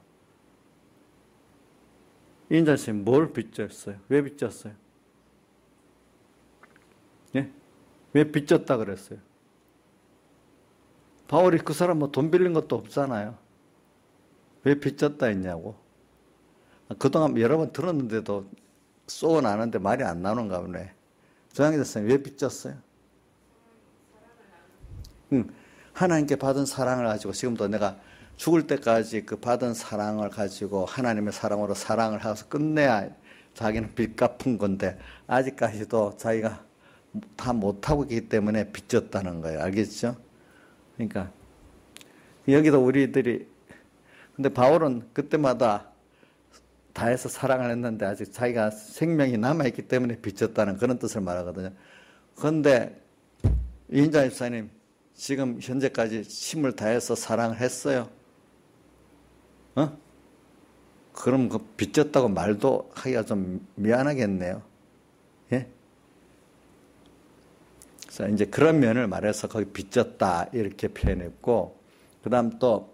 이인자 씨 뭘 빚졌어요? 왜 빚졌어요? 예? 왜 빚졌다 그랬어요? 바울이 그 사람 돈 빌린 것도 없잖아요. 왜 빚졌다 했냐고. 그동안 여러 번 들었는데도 쏘고 나는데 말이 안 나오는가 보네. 조양희 선생님 왜 빚졌어요? 하나님께 받은 사랑을 가지고 지금도 내가 죽을 때까지 그 받은 사랑을 가지고 하나님의 사랑으로 사랑을 하고서 끝내야 자기는 빚 갚은 건데 아직까지도 자기가 다 못하고 있기 때문에 빚졌다는 거예요. 알겠죠? 그러니까 여기도 우리들이 근데 바울은 그때마다 다해서 사랑을 했는데 아직 자기가 생명이 남아있기 때문에 빚졌다는 그런 뜻을 말하거든요. 그런데 이인자 집사님 지금 현재까지 힘을 다해서 사랑을 했어요. 그럼 그 빚졌다고 말도 하기가 좀 미안하겠네요. 예? 그래서 이제 그런 면을 말해서 거기 빚졌다 이렇게 표현했고, 그 다음 또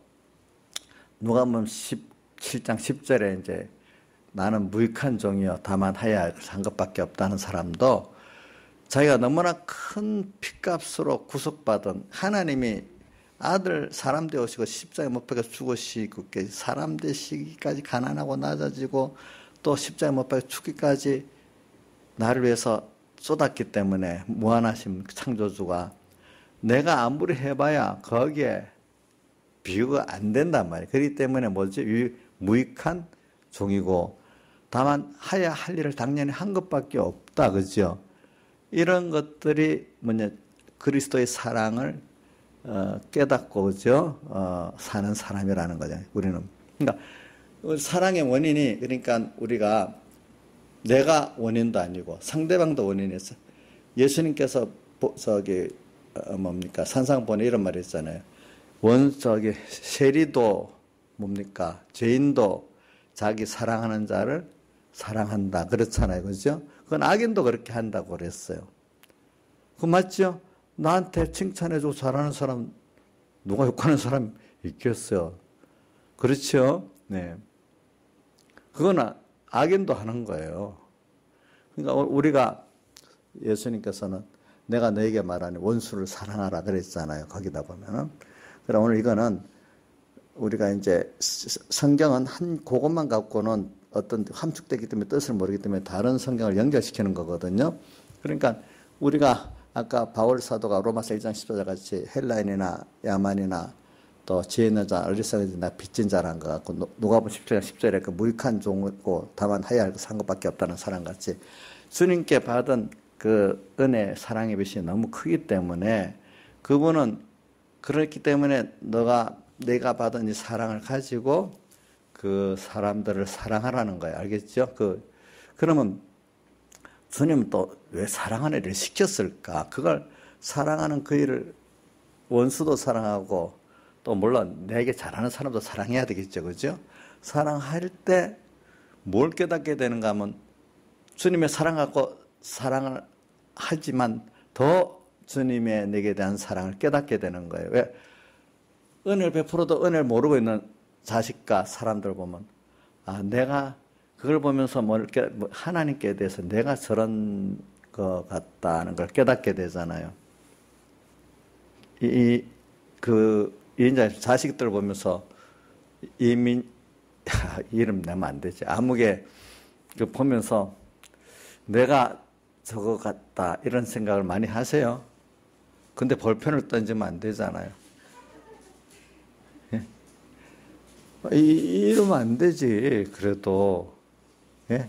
누가복음 17장 10절에 이제 나는 무익한 종이요 다만 하야 한 것밖에 없다는 사람도 자기가 너무나 큰 핏값으로 구속받은 하나님이 아들 사람 되오시고 십자가에 못 박혀 죽으시고 사람 되시기까지 가난하고 낮아지고 또 십자가에 못 박혀 죽기까지 나를 위해서 쏟았기 때문에 무한하신 창조주가 내가 아무리 해봐야 거기에 비교가 안 된단 말이에요. 그렇기 때문에 뭐지? 무익한 종이고 다만 해야 할 일을 당연히 한 것밖에 없다. 그죠? 이런 것들이 뭐냐? 그리스도의 사랑을 깨닫고 그죠? 사는 사람이라는 거죠. 우리는. 그러니까 사랑의 원인이 그러니까 우리가 내가 원인도 아니고 상대방도 원인이었어. 예수님께서 뭡니까? 산상본에 이런 말이 있잖아요. 세리도 뭡니까? 죄인도 자기 사랑하는 자를 사랑한다. 그렇잖아요. 그죠? 그건 악인도 그렇게 한다고 그랬어요. 그거 맞죠? 나한테 칭찬해주고 잘하는 사람, 누가 욕하는 사람 있겠어요? 그렇죠? 네. 그거는 악인도 하는 거예요. 그러니까 우리가 예수님께서는 내가 너에게 말하니 원수를 사랑하라 그랬잖아요. 거기다 보면은. 그럼 오늘 이거는 우리가 이제 성경은 그것만 갖고는 어떤 함축되기 때문에 뜻을 모르기 때문에 다른 성경을 연결시키는 거거든요. 그러니까 우리가 아까 바울 사도가 로마서 1장 14절 같이 헬라인이나 야만이나 또 지혜 있는 자, 어리석은 자, 빚진 자라는 것 같고 누가복음 17장 10절에 그 무익한 종이고 다만 해야 할 것 산 것밖에 없다는 사람 같이 주님께 받은 그 은혜, 사랑의 빛이 너무 크기 때문에 그분은 그렇기 때문에 내가 받은 이 사랑을 가지고 그 사람들을 사랑하라는 거예요. 알겠죠? 그러면 주님은 또 왜 사랑하는 일을 시켰을까? 그걸 사랑하는 그 일을 원수도 사랑하고 또 물론 내게 잘하는 사람도 사랑해야 되겠죠. 그죠? 사랑할 때 뭘 깨닫게 되는가 하면 주님의 사랑 갖고 사랑을 하지만 더 주님의 내게 대한 사랑을 깨닫게 되는 거예요. 왜? 은혜를 베풀어도 은혜를 모르고 있는 자식과 사람들 보면 내가 그걸 보면서 하나님께 대해서 내가 저런 것 같다는 걸 깨닫게 되잖아요. 자식들 보면서 이름 내면 안 되지. 아무개 보면서 내가 저거 같다 이런 생각을 많이 하세요. 근데 볼펜을 던지면 안 되잖아요. 예? 이러면 안 되지. 그래도 예?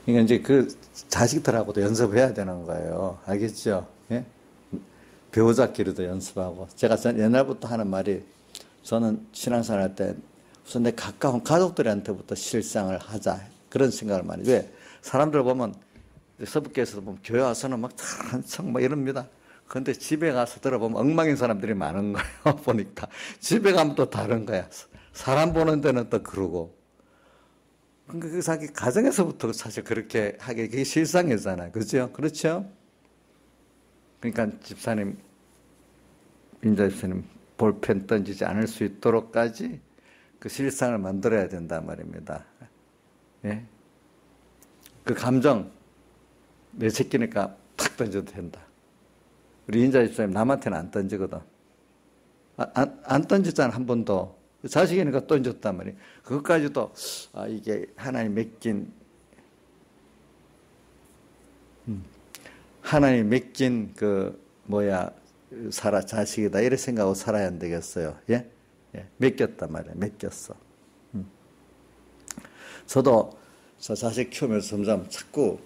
그러니까 이제 그 자식들하고도 연습해야 되는 거예요. 알겠죠? 예? 배우자끼리도 연습하고. 제가 옛날부터 하는 말이 저는 신앙생활 할 때 우선 내 가까운 가족들한테부터 실상을 하자. 그런 생각을 많이. 왜? 사람들 보면 서북교에서도 보면 교회 와서는 막 한청 막 이럽니다. 그런데 집에 가서 들어보면 엉망인 사람들이 많은 거예요. 보니까. 집에 가면 또 다른 거야. 사람 보는 데는 또 그러고. 그러니까 그 자기 가정에서부터 사실 그렇게 하게 그게 실상이잖아요. 그죠? 그렇죠? 그러니까 민자 집사님 볼펜 던지지 않을 수 있도록까지 그 실상을 만들어야 된단 말입니다. 예? 그 감정 내 새끼니까 탁 던져도 된다. 우리 인자 집사님 남한테는 안 던지거든. 안 던졌잖아 한 번도. 자식이니까 던졌단 말이에요. 그것까지도 이게 하나님 맡긴 하나님 맡긴 자식이다 이렇게 생각하고 살아야 안 되겠어요. 예? 예. 맡겼단 말이에요. 맡겼어. 저도 저 자식 키우면서 점점 자꾸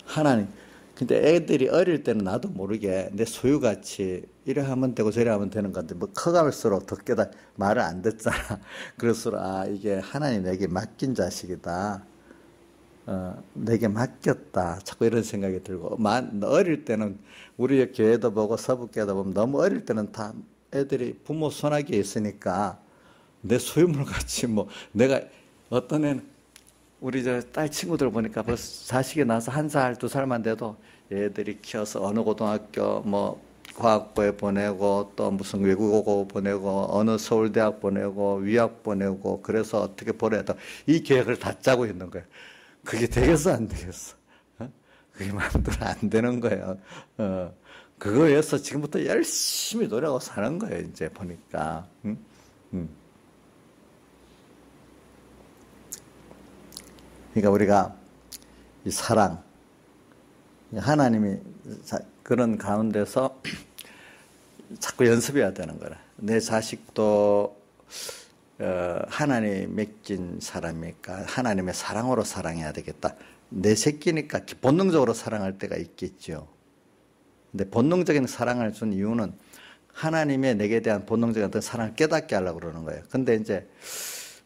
하나님 근데 애들이 어릴 때는 나도 모르게 내 소유같이 이래 하면 되고 저래 하면 되는 건데 뭐 커갈수록 더 말을 안 듣잖아. 그럴수록 이게 하나님 내게 맡긴 자식이다. 내게 맡겼다. 자꾸 이런 생각이 들고 어릴 때는 우리 교회도 보고 서북교회도 보면 너무 어릴 때는 다 애들이 부모 손아귀에 있으니까 내 소유물 같이 내가 어떤 애는 우리 딸 친구들 보니까 벌써 자식이 나서 1살, 2살만 돼도 애들이 키워서 어느 고등학교 과학부에 보내고 또 무슨 외국어 보내고 어느 서울대학 보내고 위학 보내고 그래서 어떻게 보내야 이 계획을 다 짜고 있는 거예요. 그게 되겠어 안 되겠어? 그게 마음대로 안 되는 거예요. 그거에서 지금부터 열심히 노력하고 사는 거예요. 이제 보니까. 그러니까 우리가 이 사랑, 하나님이 그런 가운데서 자꾸 연습해야 되는 거라. 내 자식도 하나님 맡긴 사람이니까 하나님의 사랑으로 사랑해야 되겠다. 내 새끼니까 본능적으로 사랑할 때가 있겠죠. 근데 본능적인 사랑을 준 이유는 하나님의 내게 대한 본능적인 어떤 사랑을 깨닫게 하려고 그러는 거예요. 근데 이제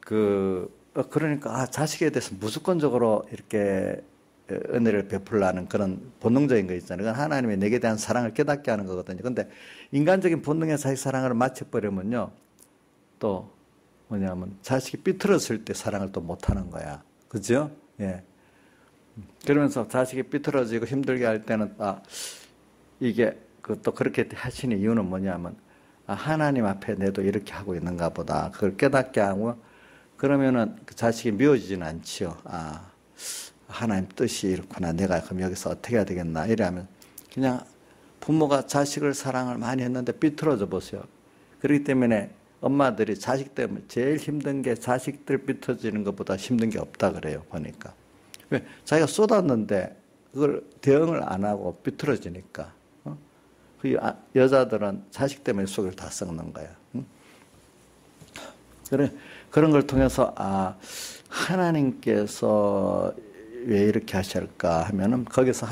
그러니까 자식에 대해서 무조건적으로 이렇게 은혜를 베풀라는 그런 본능적인 거 있잖아요. 그건 하나님의 내게 대한 사랑을 깨닫게 하는 거거든요. 근데 인간적인 본능의 자식 사랑을 맞춰버리면요, 또 뭐냐면 자식이 삐뚤어질 때 사랑을 또 못하는 거야. 그죠? 예. 그러면서 자식이 삐뚤어지고 힘들게 할 때는 이게 또 그렇게 하시는 이유는 뭐냐면 하나님 앞에 내도 이렇게 하고 있는가 보다. 그걸 깨닫게 하고 그러면은 그 자식이 미워지지는 않지요. 하나님 뜻이 이렇구나. 내가 그럼 여기서 어떻게 해야 되겠나. 이러면 그냥 부모가 자식을 사랑을 많이 했는데 삐뚤어져 보세요. 그렇기 때문에 엄마들이 자식 때문에 제일 힘든 게 자식들 삐뚤어지는 것보다 힘든 게 없다 그래요. 보니까. 왜? 자기가 쏟았는데 그걸 대응을 안 하고 삐뚤어지니까. 그 여자들은 자식 때문에 속을 다 썩는 거야. 그런 걸 통해서 하나님께서 왜 이렇게 하실까 하면은 거기서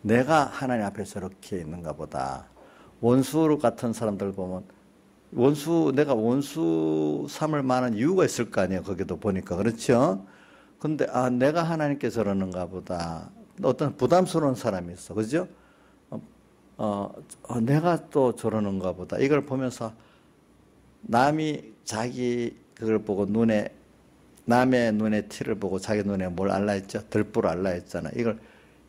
내가 하나님 앞에 저렇게 있는가 보다. 원수 같은 사람들 보면 내가 원수 삼을 만한 이유가 있을 거 아니에요. 거기도 보니까. 그렇죠? 근데 내가 하나님께 저러는가 보다. 어떤 부담스러운 사람이 있어. 그죠? 내가 또 저러는가 보다. 이걸 보면서 남이 자기 그걸 보고 남의 눈에 티를 보고 자기 눈에 뭘 알라 했죠? 들보를 알라 했잖아. 이걸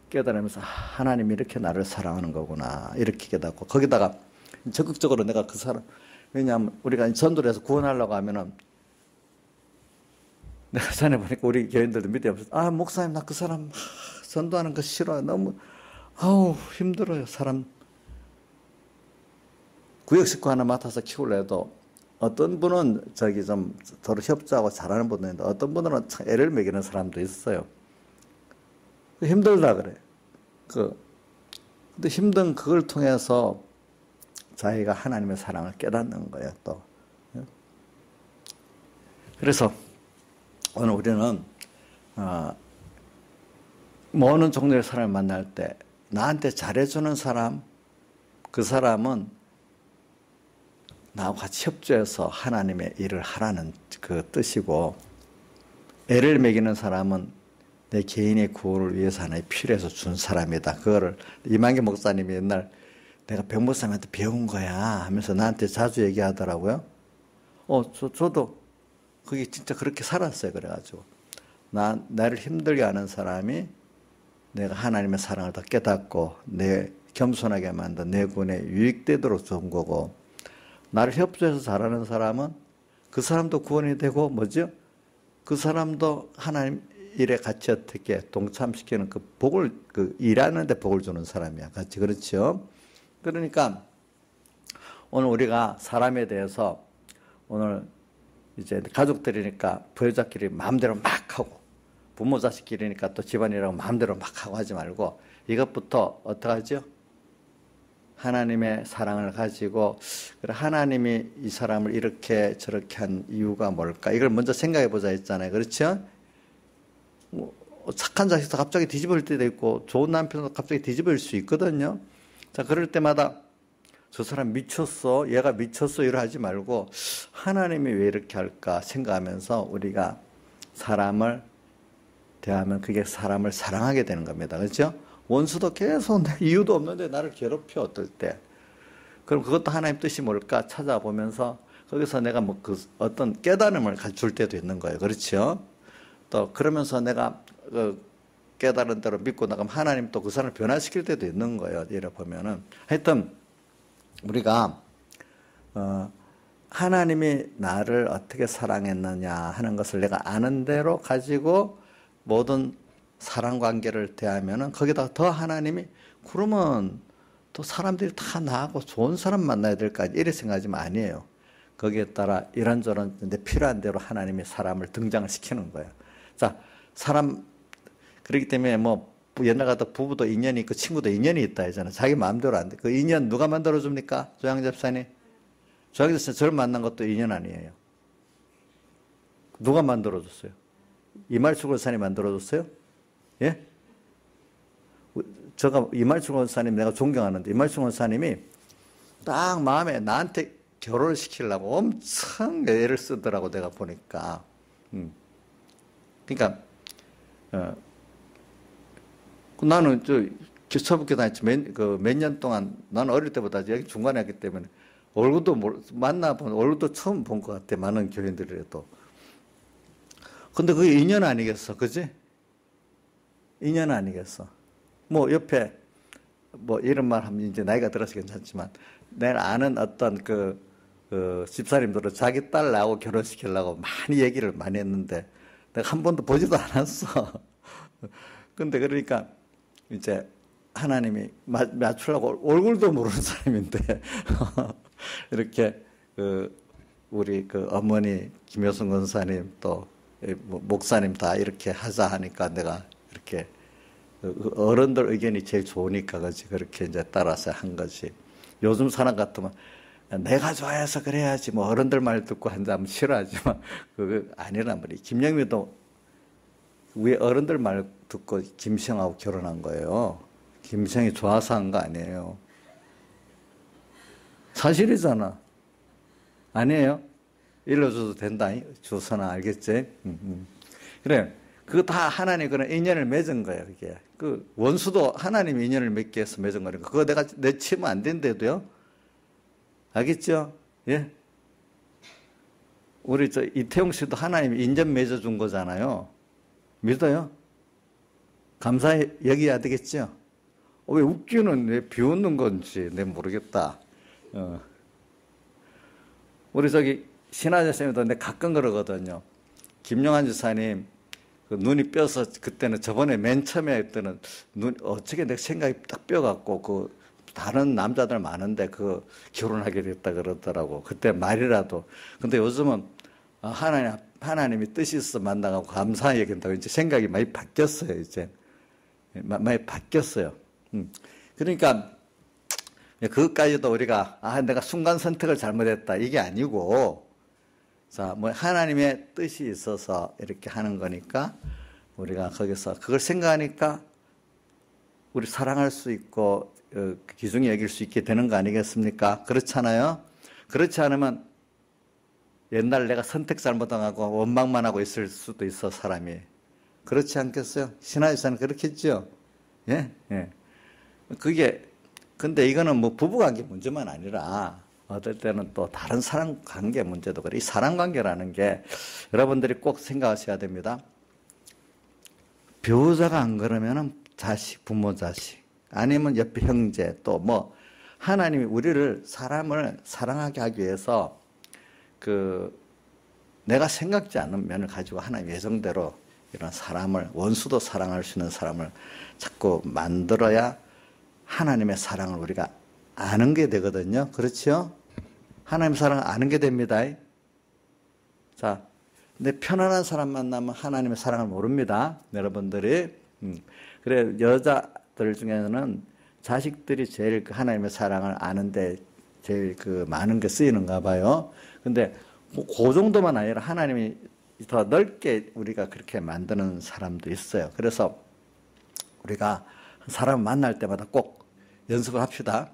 깨달으면서 하나님이 이렇게 나를 사랑하는 거구나. 이렇게 깨닫고 거기다가 적극적으로 내가 그 사람, 왜냐하면 우리가 전도를 해서 구원하려고 하면은 내가 전에 보니까 우리 교인들도 밑에 없어서 목사님 나 그 사람 전도하는 거 싫어요. 너무 힘들어요. 사람 구역 식구 하나 맡아서 키우려 해도 어떤 분은 좀 서로 협조하고 잘하는 분도 있는데 어떤 분들은 참 애를 먹이는 사람도 있어요. 힘들다 그래. 근데 힘든 그걸 통해서 자기가 하나님의 사랑을 깨닫는 거예요, 또. 그래서 오늘 우리는 모든 종류의 사람을 만날 때 나한테 잘해주는 사람, 그 사람은 나와 같이 협조해서 하나님의 일을 하라는 그 뜻이고, 애를 먹이는 사람은 내 개인의 구원을 위해서 하나의 필요해서 준 사람이다. 그거를 이만기 목사님이 옛날 내가 백 목사님한테 배운 거야 하면서 나한테 자주 얘기하더라고요. 저도 그게 진짜 그렇게 살았어요. 그래가지고 나를 힘들게 하는 사람이 내가 하나님의 사랑을 더 깨닫고 내 겸손하게 만든 내 구원에 유익되도록 준 거고, 나를 협조해서 잘하는 사람은 그 사람도 구원이 되고 뭐죠? 그 사람도 하나님 일에 같이 어떻게 동참시키는 그 복을, 일하는 데 복을 주는 사람이야. 같이. 그렇죠? 그러니까 오늘 우리가 사람에 대해서 오늘 이제 가족들이니까 부여자끼리 마음대로 막 하고, 부모 자식끼리니까 또 집안이라고 마음대로 막 하고 하지 말고, 이것부터 어떻게 하죠? 하나님의 사랑을 가지고, 하나님이 이 사람을 이렇게 저렇게 한 이유가 뭘까? 이걸 먼저 생각해 보자 했잖아요. 그렇죠? 착한 자식도 갑자기 뒤집어질 때도 있고, 좋은 남편도 갑자기 뒤집어질 수 있거든요. 자, 그럴 때마다 저 사람 미쳤어, 얘가 미쳤어, 이러 하지 말고, 하나님이 왜 이렇게 할까 생각하면서 우리가 사람을 대하면 그게 사람을 사랑하게 되는 겁니다. 그렇죠? 원수도 계속 이유도 없는데 나를 괴롭혀, 어떨 때. 그럼 그것도 하나님 뜻이 뭘까 찾아보면서 거기서 내가 어떤 깨달음을 줄 때도 있는 거예요. 그렇죠? 또 그러면서 내가 깨달은 대로 믿고 나가면 하나님 또 그 사람을 변화시킬 때도 있는 거예요. 이래 보면은. 하여튼 우리가 하나님이 나를 어떻게 사랑했느냐 하는 것을 내가 아는 대로 가지고 모든 사랑 관계를 대하면은 거기다가 더 하나님이 그러면 또 사람들이 다 나하고 좋은 사람 만나야 될까 이렇게 생각하지만 아니에요. 거기에 따라 이런저런 필요한 대로 하나님이 사람을 등장을 시키는 거예요. 자, 사람 그렇기 때문에 뭐 옛날 같아 부부도 인연이 있고 친구도 인연이 있다 하잖아요. 자기 마음대로 안 돼. 그 인연 누가 만들어 줍니까? 조양 집사님. 조양 집사님 저를 만난 것도 인연 아니에요. 누가 만들어 줬어요? 이말출 권사님 만들어 줬어요? 예? 제가 이말출 권사님 내가 존경하는데 이말출 권사님이 딱 마음에 나한테 결혼을 시키려고 엄청 애를 쓰더라고 내가 보니까. 그러니까 나는 서북교 다녔지 몇 년 동안 나는 어릴 때보다 여기 중간에 했기 때문에 얼굴도 만나본 얼굴도 처음 본 것 같아 많은 교인들이라도. 근데 그게 인연 아니겠어, 그지? 인연 아니겠어. 뭐 옆에 뭐 이런 말 하면 이제 나이가 들어서 괜찮지만 내가 아는 어떤 집사님들은 자기 딸 나하고 결혼시키려고 많이 얘기를 많이 했는데 내가 한 번도 보지도 않았어. 근데 그러니까 이제 하나님이 맞추려고 얼굴도 모르는 사람인데 이렇게 우리 어머니 김효순 권사님 또 목사님 다 이렇게 하자 하니까 내가 이렇게 어른들 의견이 제일 좋으니까 그렇지 그렇게 이제 따라서 한 거지. 요즘 사람 같으면 내가 좋아해서 그래야지 뭐 어른들 말 듣고 한다면 싫어하지만 그거 아니란 말이에요. 김영미도 우리 어른들 말 듣고 김시영하고 결혼한 거예요. 김시영이 좋아서 한 거 아니에요. 사실이잖아. 아니에요? 일러줘도 된다. 주선아 알겠지? 그래. 그거 다 하나님 그런 인연을 맺은 거예요. 그게. 그 원수도 하나님 인연을 맺기 위해서 맺은 거니까 그거 내가 내치면 안 된대도요. 알겠죠? 예. 우리 이태용 씨도 하나님이 인연 맺어준 거잖아요. 믿어요? 감사 여기야 되겠죠? 왜 웃기는 왜 비웃는 건지 내가 모르겠다. 우리 신하자 쌤도 내가 가끔 그러거든요. 김용환 지사님 그 눈이 뼈서 그때는 저번에 맨 처음에 했더는 어떻게 내 생각이 딱 뼈갖고 다른 남자들 많은데 결혼하게 됐다 그러더라고. 그때 말이라도. 근데 요즘은 하나님이 뜻이 있어 만나고 감사하게 얘기한다고 이제 생각이 많이 바뀌었어요. 이제 많이 바뀌었어요. 그러니까 그것까지도 우리가 내가 순간 선택을 잘못했다 이게 아니고 자, 뭐 하나님의 뜻이 있어서 이렇게 하는 거니까 우리가 거기서 그걸 생각하니까 우리 사랑할 수 있고 귀중히 여길 수 있게 되는 거 아니겠습니까? 그렇잖아요. 그렇지 않으면 옛날 내가 선택 잘못하고 원망만 하고 있을 수도 있어 사람이. 그렇지 않겠어요? 신하유사는 그렇게 했죠. 예, 예. 근데 이거는 뭐 부부관계 문제만 아니라 어떨 때는 또 다른 사랑관계 문제도 그래. 이 사랑관계라는 게 여러분들이 꼭 생각하셔야 됩니다. 배우자가 안 그러면은 자식, 부모 자식, 아니면 옆에 형제, 또 뭐 하나님이 우리를 사람을 사랑하게 하기 위해서 내가 생각지 않은 면을 가지고 하나님 예정대로 이런 사람을 원수도 사랑할 수 있는 사람을 자꾸 만들어야 하나님의 사랑을 우리가 아는 게 되거든요. 그렇죠? 하나님 사랑을 아는 게 됩니다. 자, 근데 편안한 사람 만나면 하나님의 사랑을 모릅니다. 여러분들이. 그래, 여자들 중에는 자식들이 제일 하나님의 사랑을 아는데 제일 많은 게 쓰이는가 봐요. 근데 그 정도만 아니라 하나님이 더 넓게 우리가 그렇게 만드는 사람도 있어요. 그래서 우리가 사람을 만날 때마다 꼭 연습을 합시다.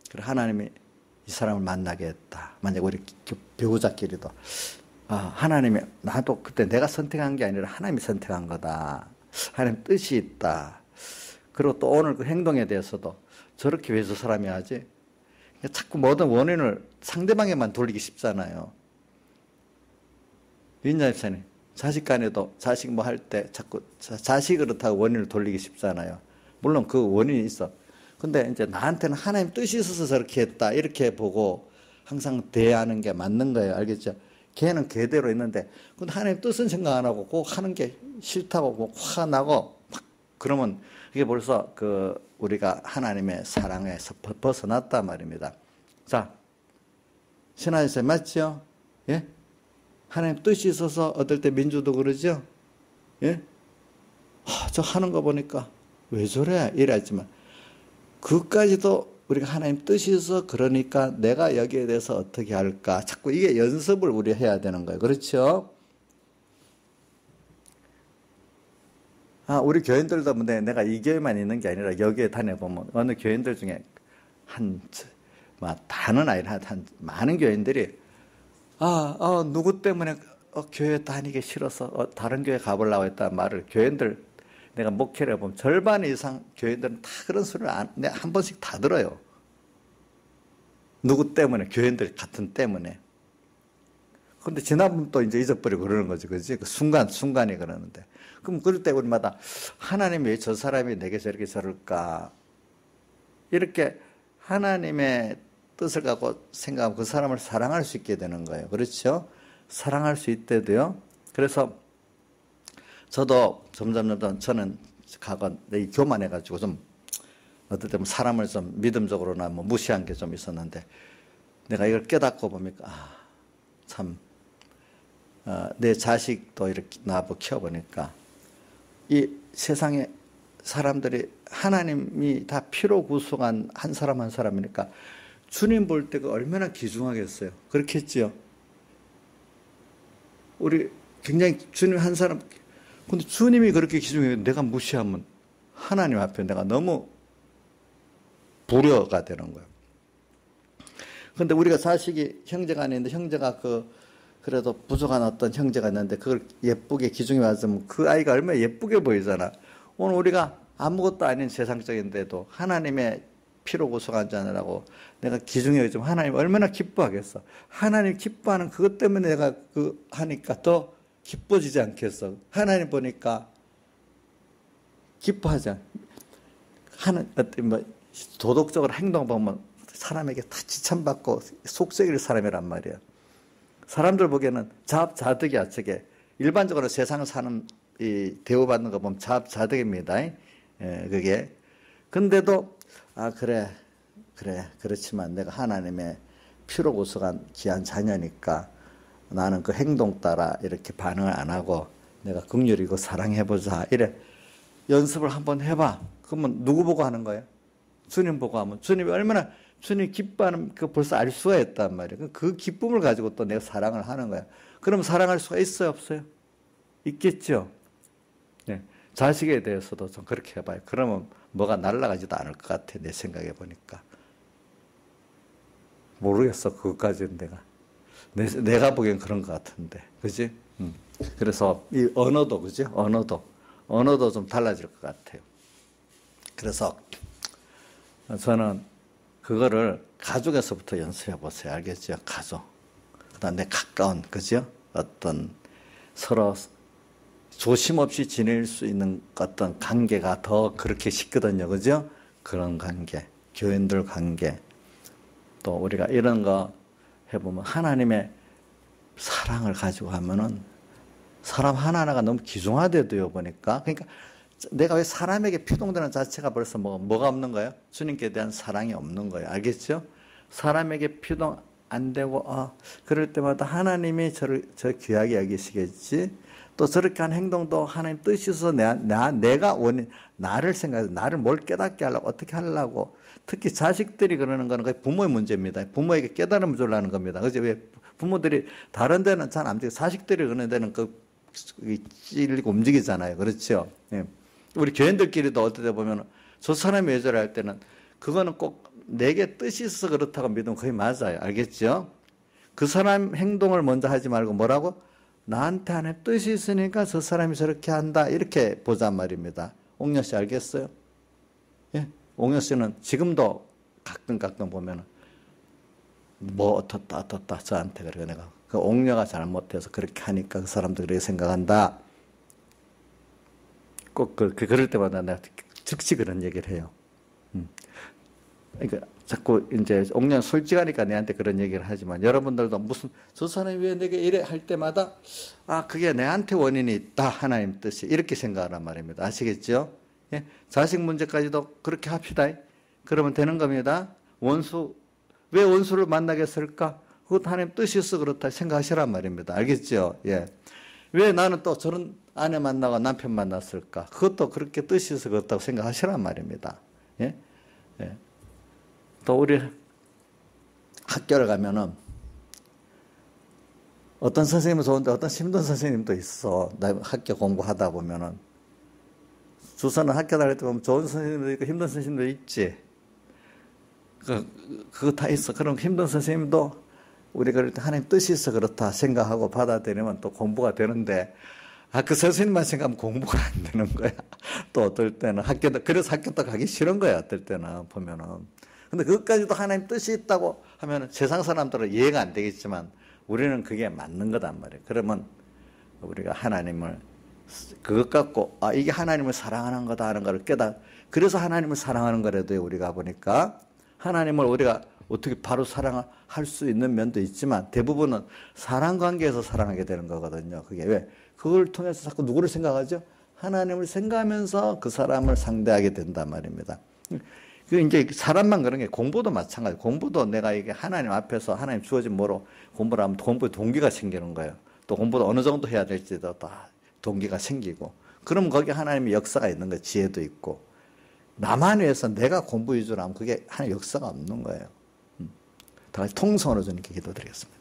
그래, 하나님이 이 사람을 만나게 했다. 만약 우리 배우자끼리도 하나님이 나도 그때 내가 선택한 게 아니라 하나님이 선택한 거다. 하나님 뜻이 있다. 그리고 또 오늘 그 행동에 대해서도 저렇게 왜 저 사람이 하지? 자꾸 모든 원인을 상대방에만 돌리기 쉽잖아요. 윤자 집사님, 자식 간에도 자식 뭐 할 때 자꾸 자식 그렇다고 원인을 돌리기 쉽잖아요. 물론 그 원인이 있어. 근데 이제 나한테는 하나님 뜻이 있어서 저렇게 했다. 이렇게 보고 항상 대하는 게 맞는 거예요. 알겠죠? 걔는 걔대로 있는데, 근데 하나님 뜻은 생각 안 하고 꼭 하는 게 싫다고 뭐 화가 나고 그러면 이게 벌써 우리가 하나님의 사랑에서 벗어났단 말입니다. 자, 신하에서 맞죠? 예? 하나님 뜻이 있어서 어떨 때 민주도 그러죠? 예? 저 하는 거 보니까 왜 저래? 이랬지만 그까지도 우리가 하나님 뜻이 있어 그러니까 내가 여기에 대해서 어떻게 할까? 자꾸 이게 연습을 우리 해야 되는 거예요. 그렇죠? 우리 교인들도 내가 이 교회만 있는 게 아니라 여기에 다녀보면 어느 교인들 중에 다는 아니라 많은 교인들이 누구 때문에 교회 다니기 싫어서 다른 교회 가보려고 했다는 말을 교인들 내가 목회를 해보면 절반 이상 교인들은 다 그런 소리를 한 번씩 다 들어요. 누구 때문에? 교인들 같은 때문에. 근데 지난번 또 이제 잊어버리고 그러는 거지, 그지? 그 순간이 그러는데. 그럼 그럴 때 우리마다 하나님이 왜 저 사람이 내게 저렇게 저럴까? 이렇게 하나님의 뜻을 갖고 생각하면 그 사람을 사랑할 수 있게 되는 거예요. 그렇죠? 사랑할 수 있대도요. 그래서 저도 점점 저는 교만해가지고 좀 어떨 때는 사람을 좀 믿음적으로나 무시한 게 좀 있었는데 내가 이걸 깨닫고 보니까 참 내 자식도 이렇게 낳아보 키워보니까 이 세상에 사람들이 하나님이 다 피로 구속한 한 사람 한 사람이니까 주님 볼 때가 얼마나 귀중하겠어요. 그렇겠지요. 우리 굉장히 주님 한 사람, 근데 주님이 그렇게 귀중해요. 내가 무시하면 하나님 앞에 내가 너무 불효가 되는 거예요. 근데 우리가 자식이 형제가 있는데 형제가 그래도 부족한 어떤 형제가 있는데 그걸 예쁘게 기중에 맞으면 그 아이가 얼마나 예쁘게 보이잖아. 오늘 우리가 아무것도 아닌 세상적인데도 하나님의 피로 구속한 자라고 내가 기중에 여기면 하나님 얼마나 기뻐하겠어. 하나님 기뻐하는 그것 때문에 내가 하니까 더 기뻐지지 않겠어. 하나님 보니까 기뻐하지 않아. 도덕적으로 행동 보면 사람에게 다 지참받고 속썩일 사람이란 말이야. 사람들 보기에는 자업자득이야, 저게. 일반적으로 세상을 사는 대우받는 거 보면 자업자득입니다. 그게. 근데도, 그렇지만 내가 하나님의 피로 구속한 귀한 자녀니까 나는 그 행동 따라 이렇게 반응을 안 하고 내가 긍휼이고 사랑해보자. 이래. 연습을 한번 해봐. 그러면 누구 보고 하는 거예요? 주님 보고 하면 주님이 얼마나 주님 기뻐하는 그 벌써 알 수가 있단 말이에요. 그 기쁨을 가지고 또 내가 사랑을 하는 거야. 그럼 사랑할 수가 있어요, 없어요? 있겠죠. 네. 자식에 대해서도 좀 그렇게 해봐요. 그러면 뭐가 날아가지도 않을 것 같아. 내 생각해 보니까. 모르겠어. 그것까지는 내가 보기엔 그런 것 같은데, 그지? 그래서 이 언어도, 그지? 언어도 좀 달라질 것 같아요. 그래서 저는 그거를 가족에서부터 연습해 보세요. 알겠죠? 가족. 그 다음에 가까운, 그죠? 어떤 서로 조심 없이 지낼 수 있는 어떤 관계가 더 그렇게 쉽거든요. 그죠? 그런 관계. 교인들 관계. 또 우리가 이런 거 해보면 하나님의 사랑을 가지고 하면은 사람 하나하나가 너무 귀중하대도요, 보니까. 그러니까 내가 왜 사람에게 피동되는 자체가 벌써 뭐가 없는 거예요? 주님께 대한 사랑이 없는 거예요. 알겠죠? 사람에게 피동 안 되고, 그럴 때마다 하나님이 저 귀하게 여기시겠지? 또 저렇게 한 행동도 하나님 뜻이 있어서 내가 나를 생각해서 나를 뭘 깨닫게 하려고, 어떻게 하려고. 특히 자식들이 그러는 거는 거의 부모의 문제입니다. 부모에게 깨달음을 주려는 겁니다. 그죠? 왜 부모들이 다른 데는 잘 안 되고 자식들이 그러는 데는 찔리고 움직이잖아요. 그렇죠? 예. 우리 교인들끼리도 어떻게 보면 저 사람이 왜 저래 할 때는 그거는 꼭 내게 뜻이 있어서 그렇다고 믿으면 거의 맞아요. 알겠죠? 그 사람 행동을 먼저 하지 말고 뭐라고? 나한테 안에 뜻이 있으니까 저 사람이 저렇게 한다. 이렇게 보잔 말입니다. 옥녀 씨 알겠어요? 예? 옥녀 씨는 지금도 가끔 보면은 어떻다 저한테 그래 내가 그 옥녀가 잘못해서 그렇게 하니까 그 사람도 그렇게 생각한다. 꼭 그럴 때마다 내가 즉시 그런 얘기를 해요. 그러니까 자꾸 이제 옥녀는 솔직하니까 내한테 그런 얘기를 하지만 여러분들도 저 사람이 왜 내게 이래 할 때마다 그게 내한테 원인이 있다 하나님 뜻이 이렇게 생각하란 말입니다. 아시겠죠? 예? 자식 문제까지도 그렇게 합시다. 그러면 되는 겁니다. 왜 원수를 만나겠을까? 그것도 하나님 뜻이 있어 그렇다 생각하시란 말입니다. 알겠죠? 예. 왜 나는 또 저런 아내 만나고 남편 만났을까? 그것도 그렇게 뜻이 있어 그렇다고 생각하시란 말입니다. 예? 예. 또 우리 학교를 가면은 어떤 선생님은 좋은데 어떤 힘든 선생님도 있어. 나 학교 공부하다 보면은. 주선은 학교 다닐 때 보면 좋은 선생님도 있고 힘든 선생님도 있지. 그거 다 있어. 그럼 힘든 선생님도 우리가 그럴 때 하나님 뜻이 있어 그렇다 생각하고 받아들이면 또 공부가 되는데, 그 선생님만 생각하면 공부가 안 되는 거야. 또 어떨 때는 그래서 학교도 가기 싫은 거야. 어떨 때는 보면은. 근데 그것까지도 하나님 뜻이 있다고 하면은 세상 사람들은 이해가 안 되겠지만 우리는 그게 맞는 거단 말이에요. 그러면 우리가 하나님을 그것 갖고 이게 하나님을 사랑하는 거다 하는 걸 그래서 하나님을 사랑하는 거라도 우리가 보니까 하나님을 우리가 어떻게 바로 사랑할 수 있는 면도 있지만 대부분은 사랑 관계에서 사랑하게 되는 거거든요. 그게 왜? 그걸 통해서 자꾸 누구를 생각하죠? 하나님을 생각하면서 그 사람을 상대하게 된단 말입니다. 그 이제 사람만 그런 게 공부도 마찬가지. 공부도 내가 이게 하나님 앞에서 하나님 주어진 뭐로 공부를 하면 공부에 동기가 생기는 거예요. 또 공부도 어느 정도 해야 될지도 다 동기가 생기고. 그럼 거기 하나님의 역사가 있는 거예요. 지혜도 있고. 나만 위해서 내가 공부 위주로 하면 그게 하나님 역사가 없는 거예요. 다 같이 통성으로 주님께 기도드리겠습니다.